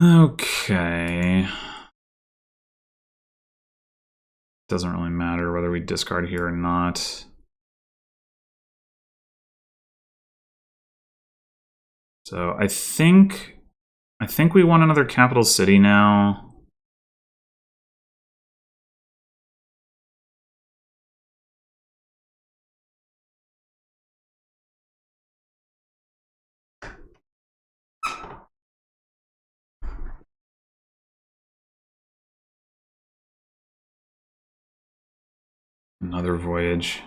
Okay. Doesn't really matter whether we discard here or not. So I think we want another capital city now. Another voyage.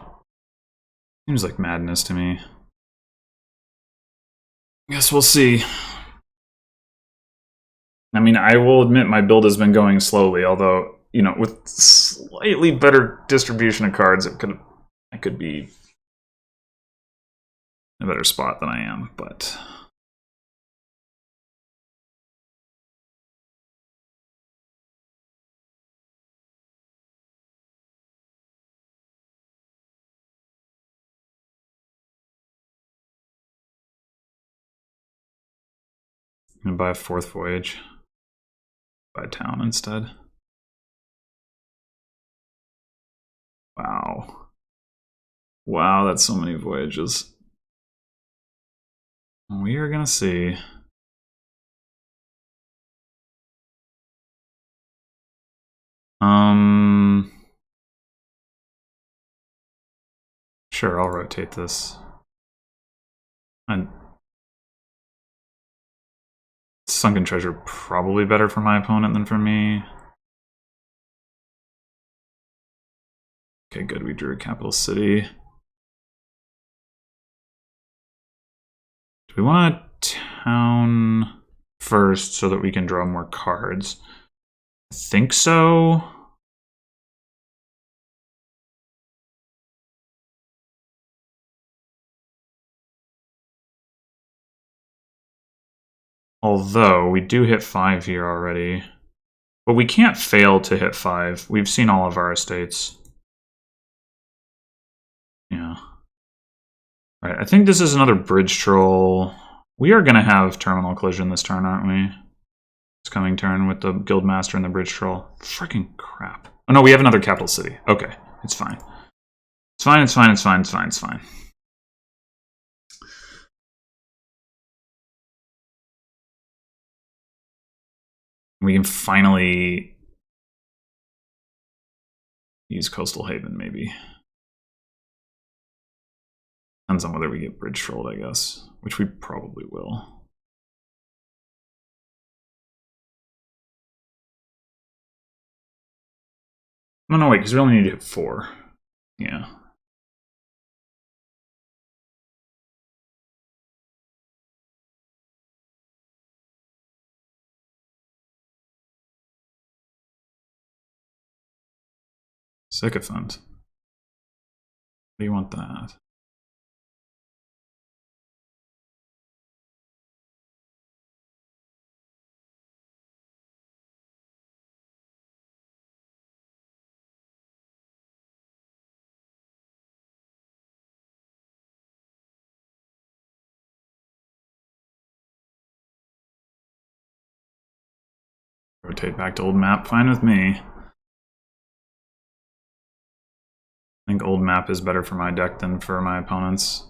Seems like madness to me. Guess we'll see. I mean, I will admit my build has been going slowly, although, you know, with slightly better distribution of cards, I could be in a better spot than I am, but... I'm gonna buy a 4th voyage. Buy a town instead. Wow. Wow, that's so many voyages. We are gonna see. Sure, I'll rotate this. And Sunken Treasure probably better for my opponent than for me. Okay, good, we drew a capital city. Do we want a town first so that we can draw more cards? I think so. Although, we do hit 5 here already. But we can't fail to hit 5. We've seen all of our estates. Yeah. Alright, I think this is another bridge troll. We are going to have terminal collision this turn, aren't we? This coming turn with the Guildmaster and the bridge troll. Freaking crap. Oh no, we have another capital city. Okay, it's fine. It's fine, it's fine, it's fine, it's fine, it's fine. We can finally use Coastal Haven, maybe. Depends on whether we get bridge trolled, I guess. Which we probably will. Oh, no, wait, because we only need to hit 4. Yeah. Sycophant. How do you want that? Rotate back to old map, fine with me. I think old map is better for my deck than for my opponents.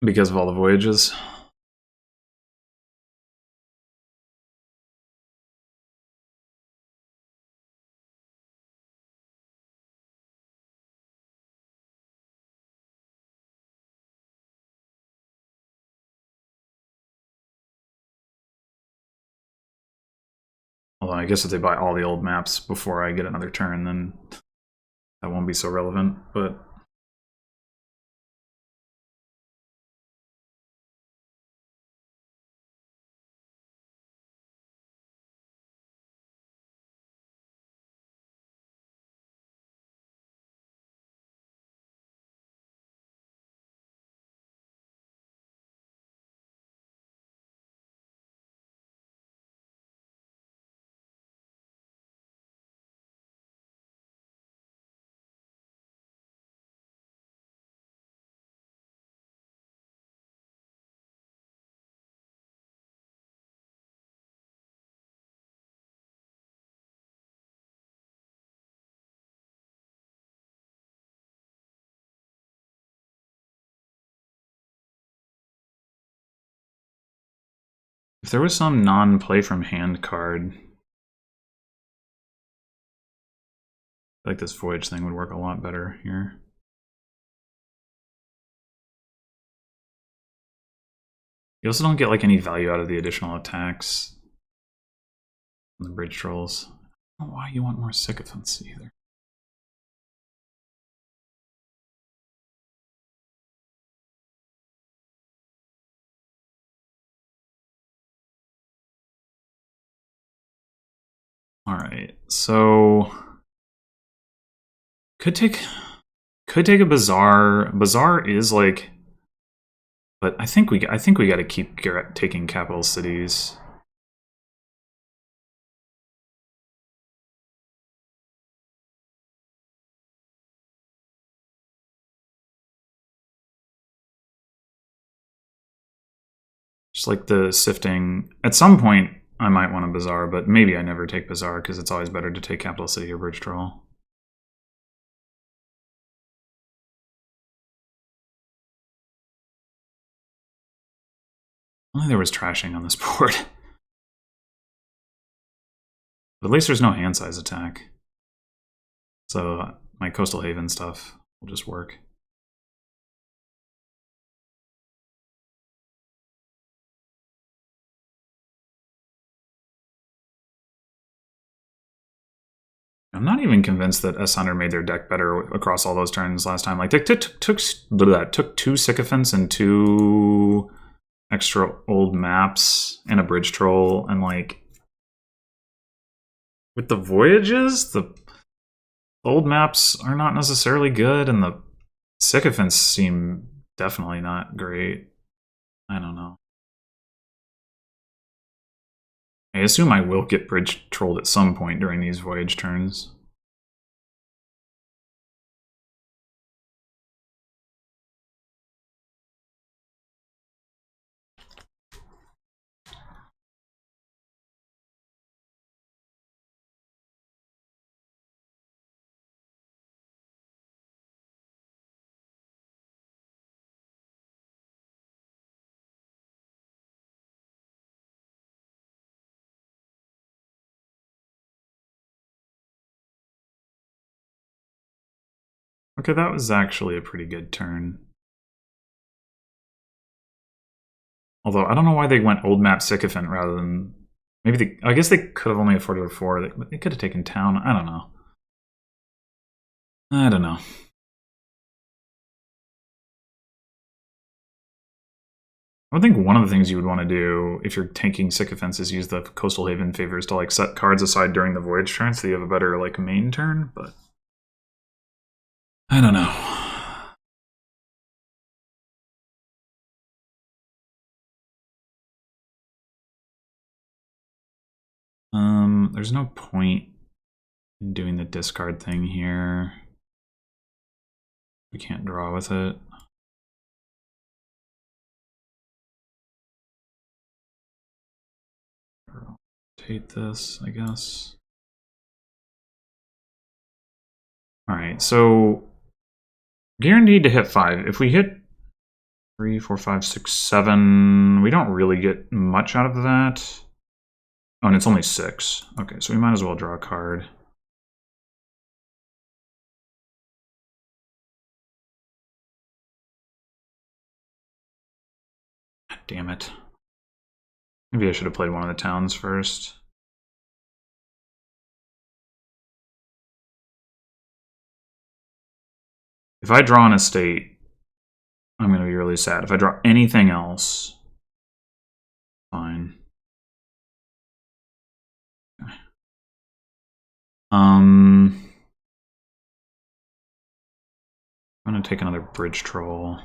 Because of all the voyages. Although I guess if they buy all the old maps before I get another turn, then that won't be so relevant, but... If there was some non-play from hand card, I feel like this voyage thing would work a lot better here. You also don't get like any value out of the additional attacks. The bridge trolls. I don't know why you want more sycophants either. Alright, so could take a Bazaar. Bazaar is like, but I think we got to keep taking capital cities. Just like the sifting. At some point, I might want a Bazaar, but maybe I never take Bazaar because it's always better to take capital city or bridge troll. Only there was trashing on this board. But at least there's no hand size attack. So my Coastal Haven stuff will just work. I'm not even convinced that SSounder made their deck better across all those turns last time. Like, they took 2 sycophants and 2 extra old maps and a bridge troll, and like with the voyages, the old maps are not necessarily good, and the sycophants seem definitely not great. I don't know. I assume I will get bridge trolled at some point during these voyage turns. Okay, that was actually a pretty good turn. Although, I don't know why they went old map sycophant rather than... Maybe I guess they could have only afforded a 4. They could have taken town. I don't know. I don't know. I would think one of the things you would want to do if you're tanking sycophants is use the Coastal Haven favors to like set cards aside during the voyage turn so you have a better like main turn, but I don't know. There's no point in doing the discard thing here. We can't draw with it. Rotate this, I guess. Alright, so guaranteed to hit 5. If we hit 3, 4, 5, 6, 7. We don't really get much out of that. Oh, and it's only 6. Okay, so we might as well draw a card. Damn it. Maybe I should have played one of the towns first. If I draw an estate, I'm going to be really sad. If I draw anything else, fine. Okay. I'm going to take another bridge troll.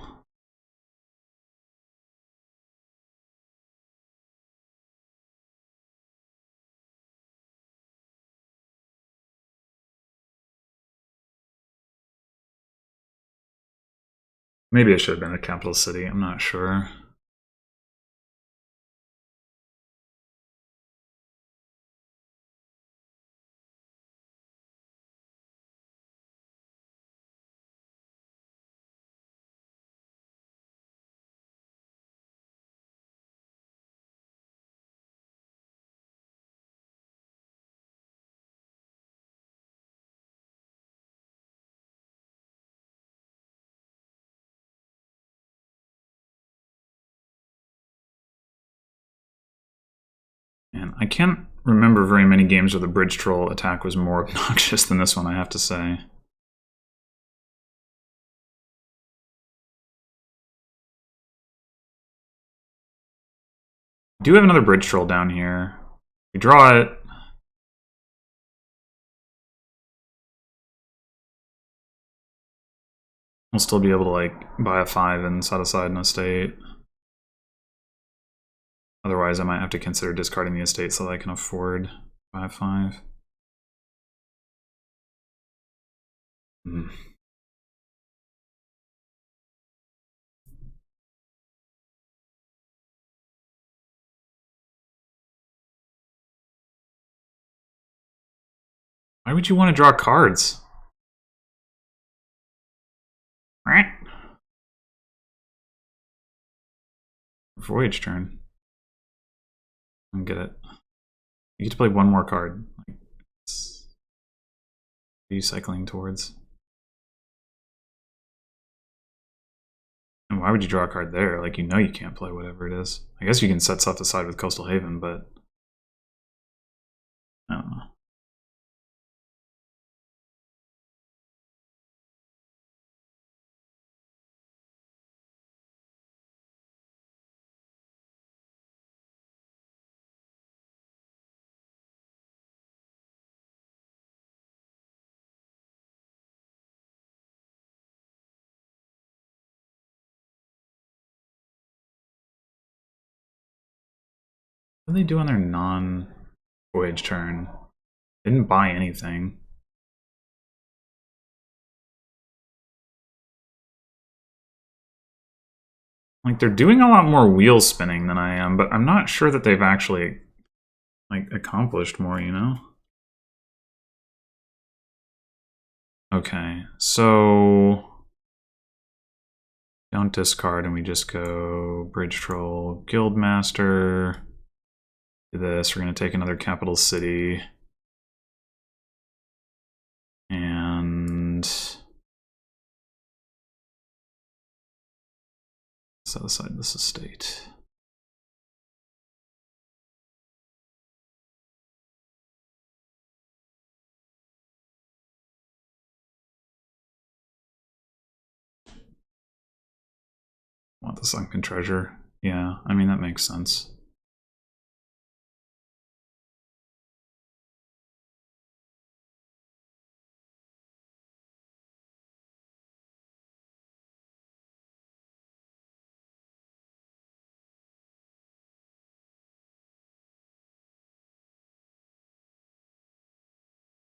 Maybe I should have been a capital city, I'm not sure. And I can't remember very many games where the bridge troll attack was more obnoxious than this one, I have to say. I do have another bridge troll down here. We draw it. We'll still be able to like buy a 5 and set aside an estate. Otherwise, I might have to consider discarding the estate so that I can afford 5/5. Why would you want to draw cards? Right. Voyage turn. I don't get it. You get to play one more card. What are you cycling towards? And why would you draw a card there? Like, you know you can't play whatever it is. I guess you can set stuff aside with Coastal Haven, but I don't know. What do they do on their non-voyage turn? They didn't buy anything. Like, they're doing a lot more wheel spinning than I am, but I'm not sure that they've actually, like, accomplished more, you know? Okay, so don't discard and we just go Bridge Troll, Guildmaster. Do this, we're going to take another capital city. And set aside this estate. Want the sunken treasure? Yeah, I mean, that makes sense.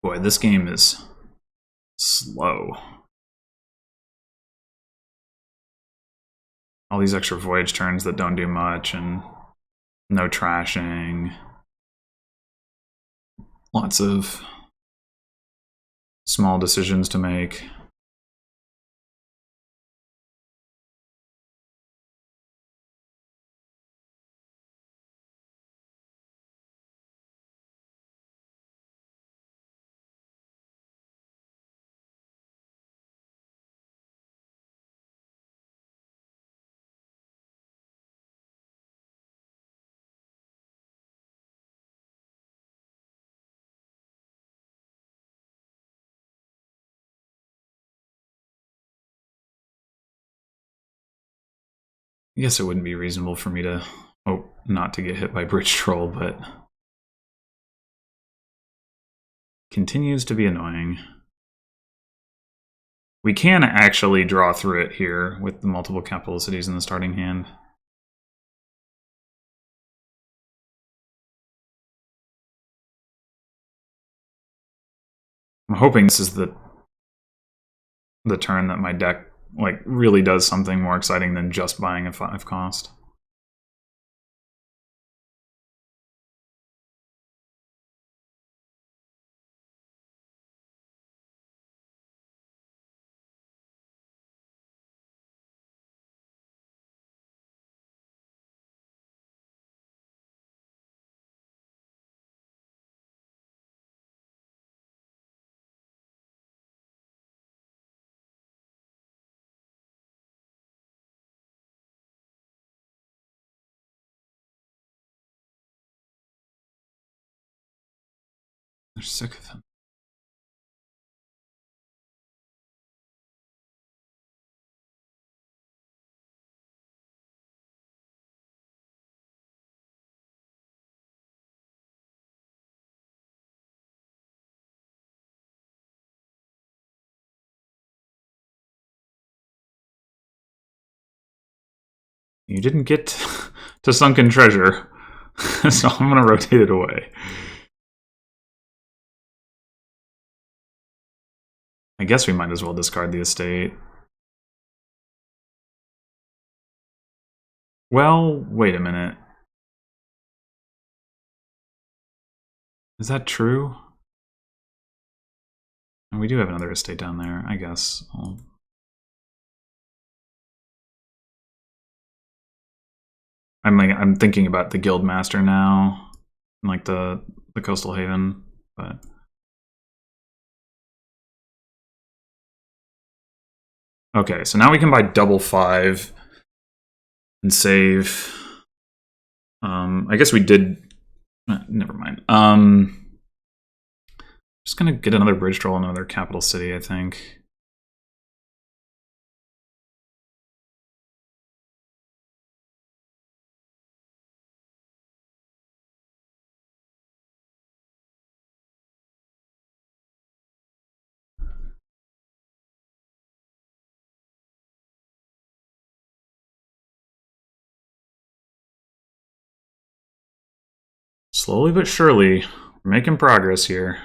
Boy, this game is slow. All these extra voyage turns that don't do much, and no trashing. Lots of small decisions to make. I guess it wouldn't be reasonable for me to hope not to get hit by Bridge Troll, but continues to be annoying. We can actually draw through it here with the multiple capital cities in the starting hand. I'm hoping this is the turn that my deck like really does something more exciting than just buying a 5 cost. They're sick of him. You didn't get to Sunken Treasure, so I'm going to rotate it away. I guess we might as well discard the estate. Well, wait a minute. Is that true? And we do have another estate down there, I guess. I'm thinking about the Guildmaster now, like the Coastal Haven, but okay. So now we can buy double 5 and save. I guess we did. Never mind. Just gonna get another Bridge Troll, another capital city, I think. Slowly but surely, we're making progress here.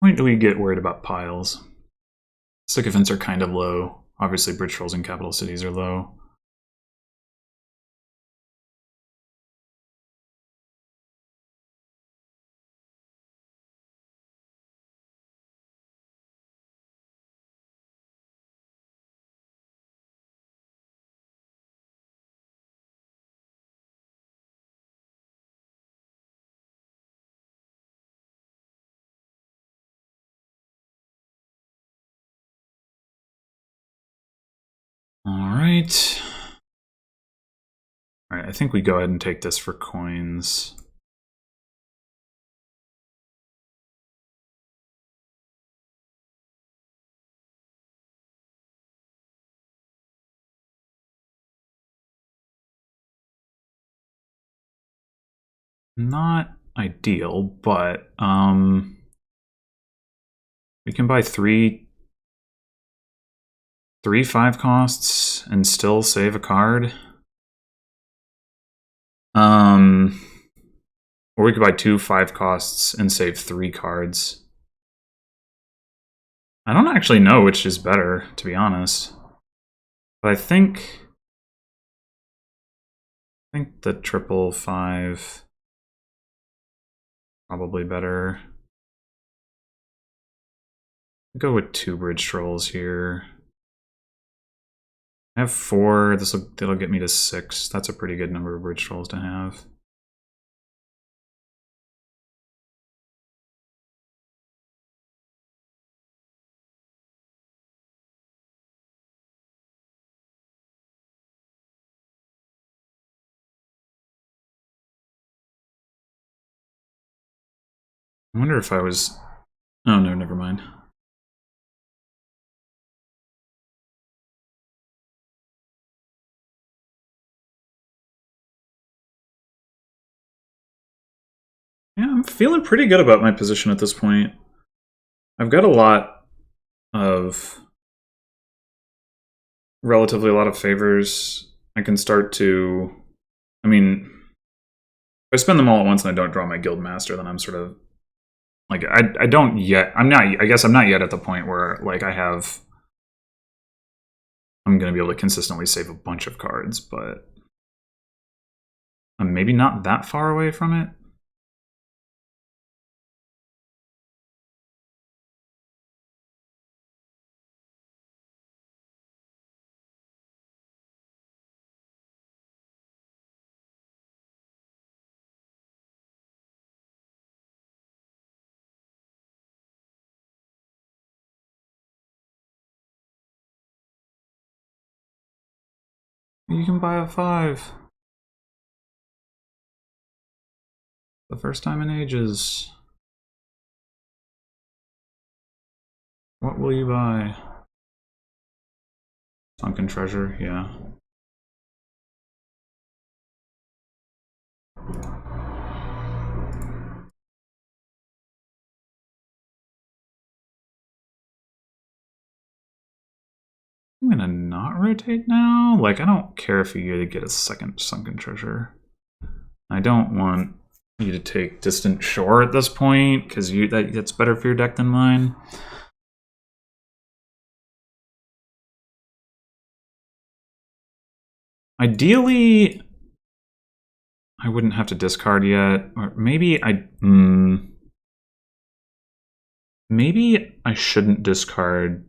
When do we get worried about piles? Sycophants are kind of low. Obviously, Bridge Trolls in capital cities are low. Alright. Alright, I think we go ahead and take this for coins. Not ideal, but we can buy three 5 costs and still save a card. Or we could buy 2 5 costs and save 3 cards. I don't actually know which is better, to be honest. But I think the 555 probably better. Go with 2 Bridge Trolls here. I have 4. That'll get me to 6. That's a pretty good number of Bridge Trolls to have. I wonder if I was... Oh, no, never mind. Yeah, I'm feeling pretty good about my position at this point. I've got a lot of... relatively a lot of favors. I can start to... I mean, if I spend them all at once and I don't draw my guild master, then I'm sort of... Like, I don't yet... I guess I'm not yet at the point where, like, I'm going to be able to consistently save a bunch of cards, but... I'm maybe not that far away from it. You can buy a 5. The first time in ages. What will you buy? Sunken treasure, yeah. I'm gonna not rotate now. Like, I don't care if you get a second sunken treasure. I don't want you to take distant shore at this point, because that's better for your deck than mine. Ideally, I wouldn't have to discard yet, or maybe maybe I shouldn't discard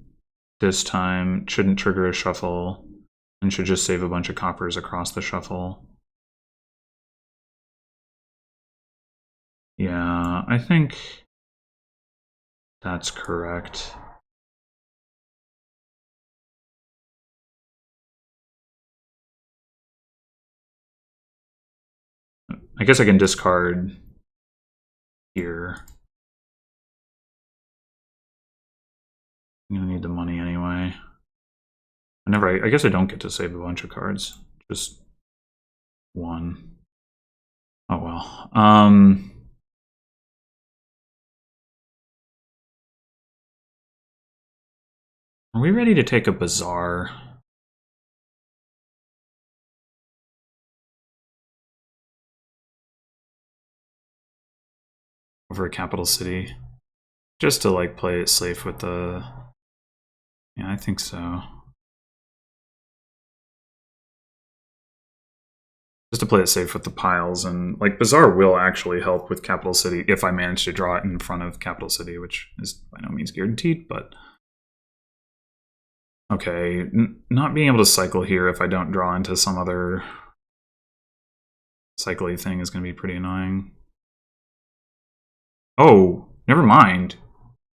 this time, shouldn't trigger a shuffle, and should just save a bunch of coppers across the shuffle. Yeah, I think that's correct. I guess I can discard here. I'm gonna need the money anyway. I guess I don't get to save a bunch of cards. Just one. Oh well. Are we ready to take a bazaar? Over a capital city? Just to like play it safe with the... Yeah, I think so. Just to play it safe with the piles, and like Bazaar will actually help with Capital City if I manage to draw it in front of Capital City, which is by no means guaranteed, but... Okay, not being able to cycle here if I don't draw into some other cycly thing is going to be pretty annoying. Oh, never mind.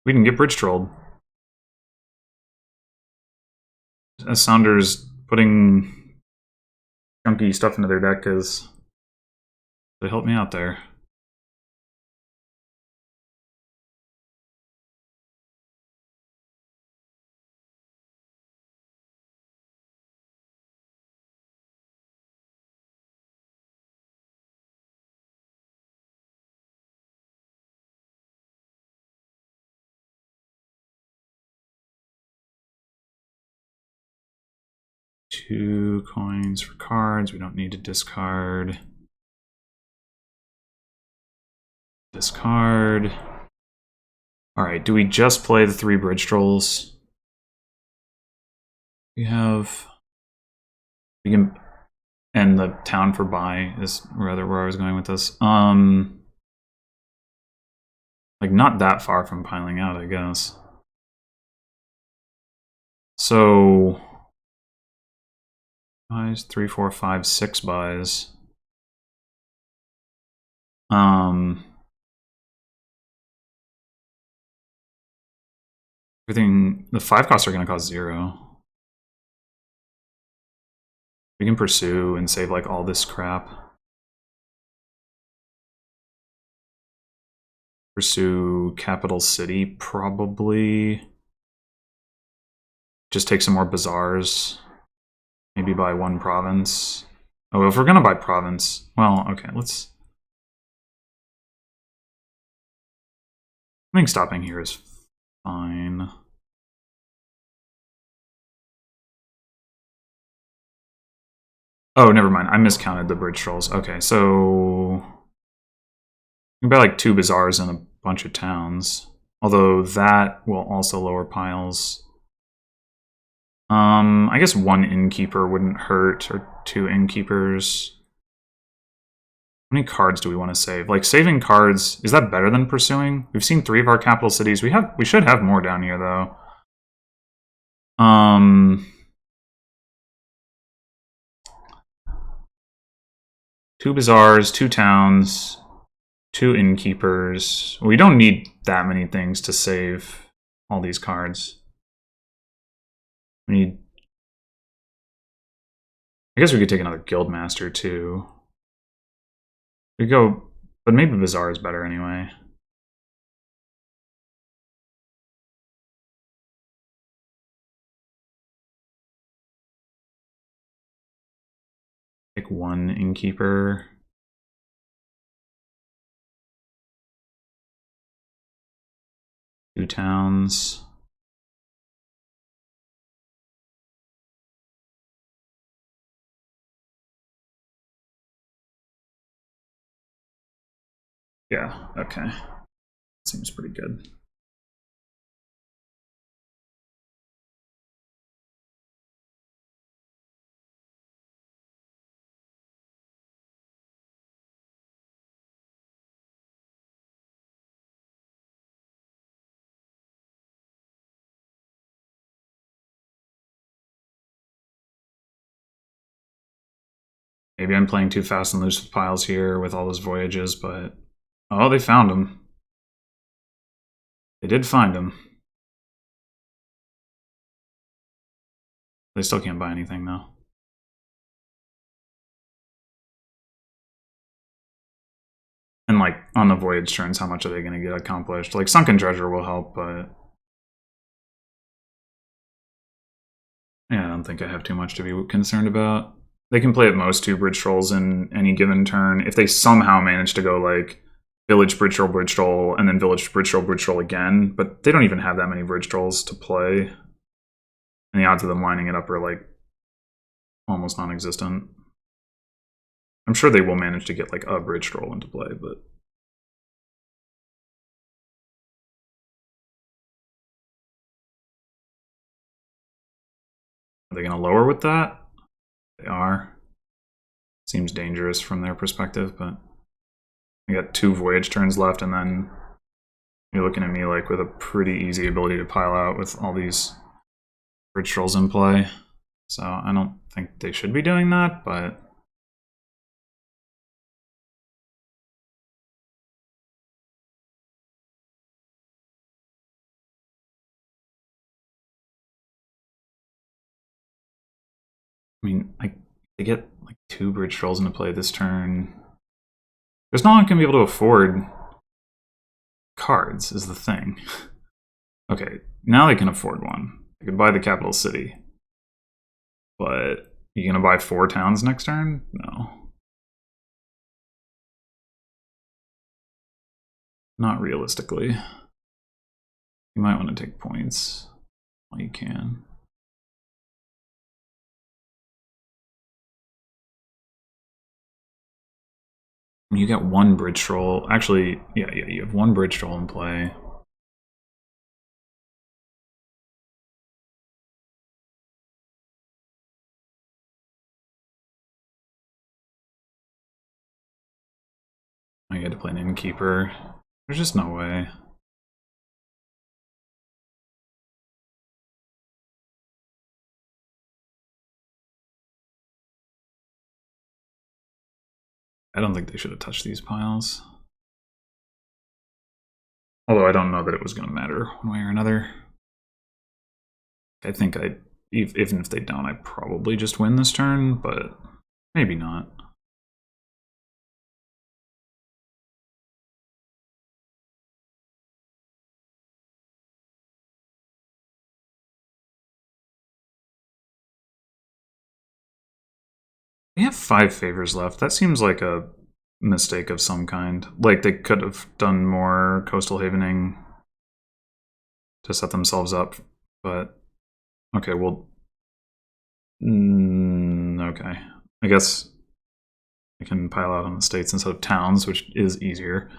We can get bridge trolled. SSounder's putting chunky stuff into their deck because they helped me out there. Two coins for cards. We don't need to discard. Discard. Alright, do we just play the 3 bridge trolls? We have... We can... And the town for buy is rather where I was going with this. Like, not that far from piling out, I guess. So... Buys, 3, 4, 5, 6 buys. Everything... The 5 costs are going to cost 0. We can pursue and save, like, all this crap. Pursue capital city, probably. Just take some more bazaars. Maybe buy one province. Oh, if we're gonna buy province, well, okay, let's... I think stopping here is fine. Oh, never mind. I miscounted the bridge trolls. Okay, so... we can buy like 2 bazaars and a bunch of towns. Although that will also lower piles. I guess 1 innkeeper wouldn't hurt, or 2 innkeepers. How many cards do we want to save? Like, saving cards, is that better than pursuing? We've seen 3 of our capital cities. We should have more down here, though. 2 bazaars, 2 towns, 2 innkeepers. We don't need that many things to save all these cards. We need... I guess we could take another guildmaster, too. We go... but maybe bazaar is better anyway. Take 1 innkeeper. Two towns. Yeah, okay. Seems pretty good. Maybe I'm playing too fast and loose with piles here with all those voyages, but... oh, they found him. They did find him. They still can't buy anything, though. And, like, on the voyage turns, how much are they going to get accomplished? Like, Sunken Treasure will help, but... yeah, I don't think I have too much to be concerned about. They can play at most 2 bridge trolls in any given turn. If they somehow manage to go, like, village bridge troll, and then village bridge troll again, but they don't even have that many bridge trolls to play. And the odds of them lining it up are, like, almost non-existent. I'm sure they will manage to get, like, a bridge troll into play, but... are they going to lower with that? They are. Seems dangerous from their perspective, but... I got 2 voyage turns left, and then you're looking at me like with a pretty easy ability to pile out with all these bridge trolls in play. So I don't think they should be doing that, but... I mean, they get like 2 bridge trolls into play this turn. There's no one going to be able to afford cards, is the thing. Okay, now they can afford one. They could buy the capital city. But you going to buy 4 towns next turn? No. Not realistically. You might want to take points while you can. You get 1 bridge troll. Actually, yeah, you have 1 bridge troll in play. I get to play an innkeeper. There's just no way. I don't think they should have touched these piles. Although I don't know that it was going to matter one way or another. I think even if they don't, I probably just win this turn, but maybe not. We have 5 favors left. That seems like a mistake of some kind. Like they could have done more coastal havening to set themselves up, but okay, well, okay. I guess I can pile out on the states instead of towns, which is easier.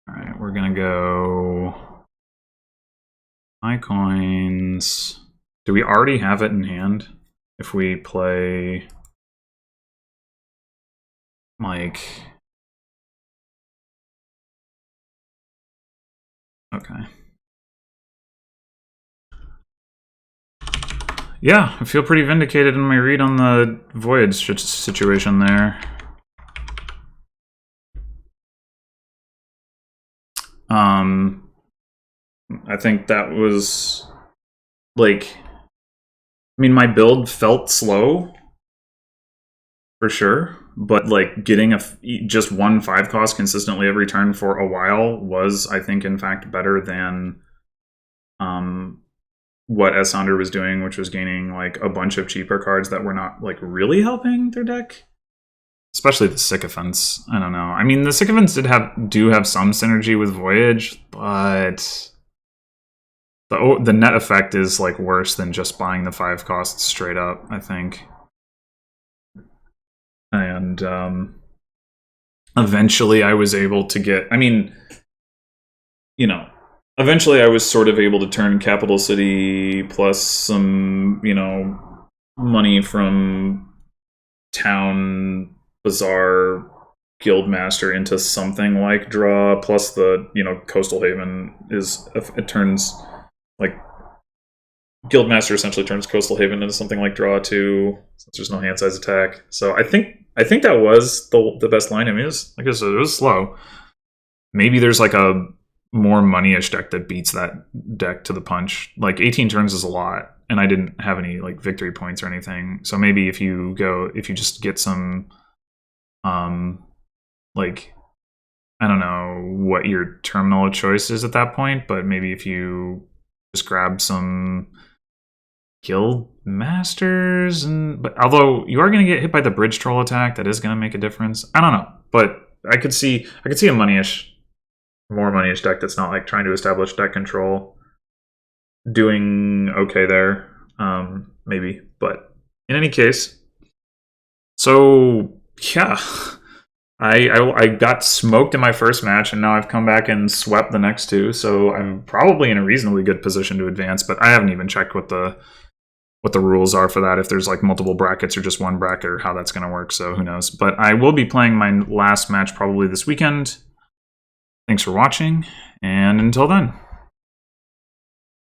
All right, we're gonna go high coins. Do we already have it in hand? If we play like, okay. Yeah, I feel pretty vindicated in my read on the voyage situation there. I think that was like, I mean, my build felt slow for sure, but like getting just 1 5 cost consistently every turn for a while was, I think, in fact, better than what SSounder was doing, which was gaining like a bunch of cheaper cards that were not like really helping their deck. Especially the Sycophants. I don't know. I mean, the Sycophants do have some synergy with Voyage, but the net effect is like worse than just buying the 5 costs straight up, I think. And eventually I was able to get, I mean, you know, eventually I was sort of able to turn Capital City plus some, you know, money from Town Bazaar Guildmaster into something like draw, plus the, you know, Coastal Haven is, it turns like Guildmaster essentially turns Coastal Haven into something like draw too, since there's no hand size attack. So I think that was the best line. I mean, it was, like I said, it was slow. Maybe there's like a more money-ish deck that beats that deck to the punch. Like 18 turns is a lot, and I didn't have any like victory points or anything. So maybe if you just get some like, I don't know what your terminal choice is at that point, but maybe if you just grab some Guild Masters, but although you are going to get hit by the Bridge Troll attack, that is going to make a difference. I don't know, but I could see a more money-ish deck that's not like trying to establish deck control doing okay there, maybe. But in any case, so yeah, I got smoked in my first match, and now I've come back and swept the next 2. So I'm probably in a reasonably good position to advance. But I haven't even checked what the rules are for that, if there's like multiple brackets or just one bracket, or how that's going to work. So who knows? But I will be playing my last match probably this weekend. Thanks for watching, and until then.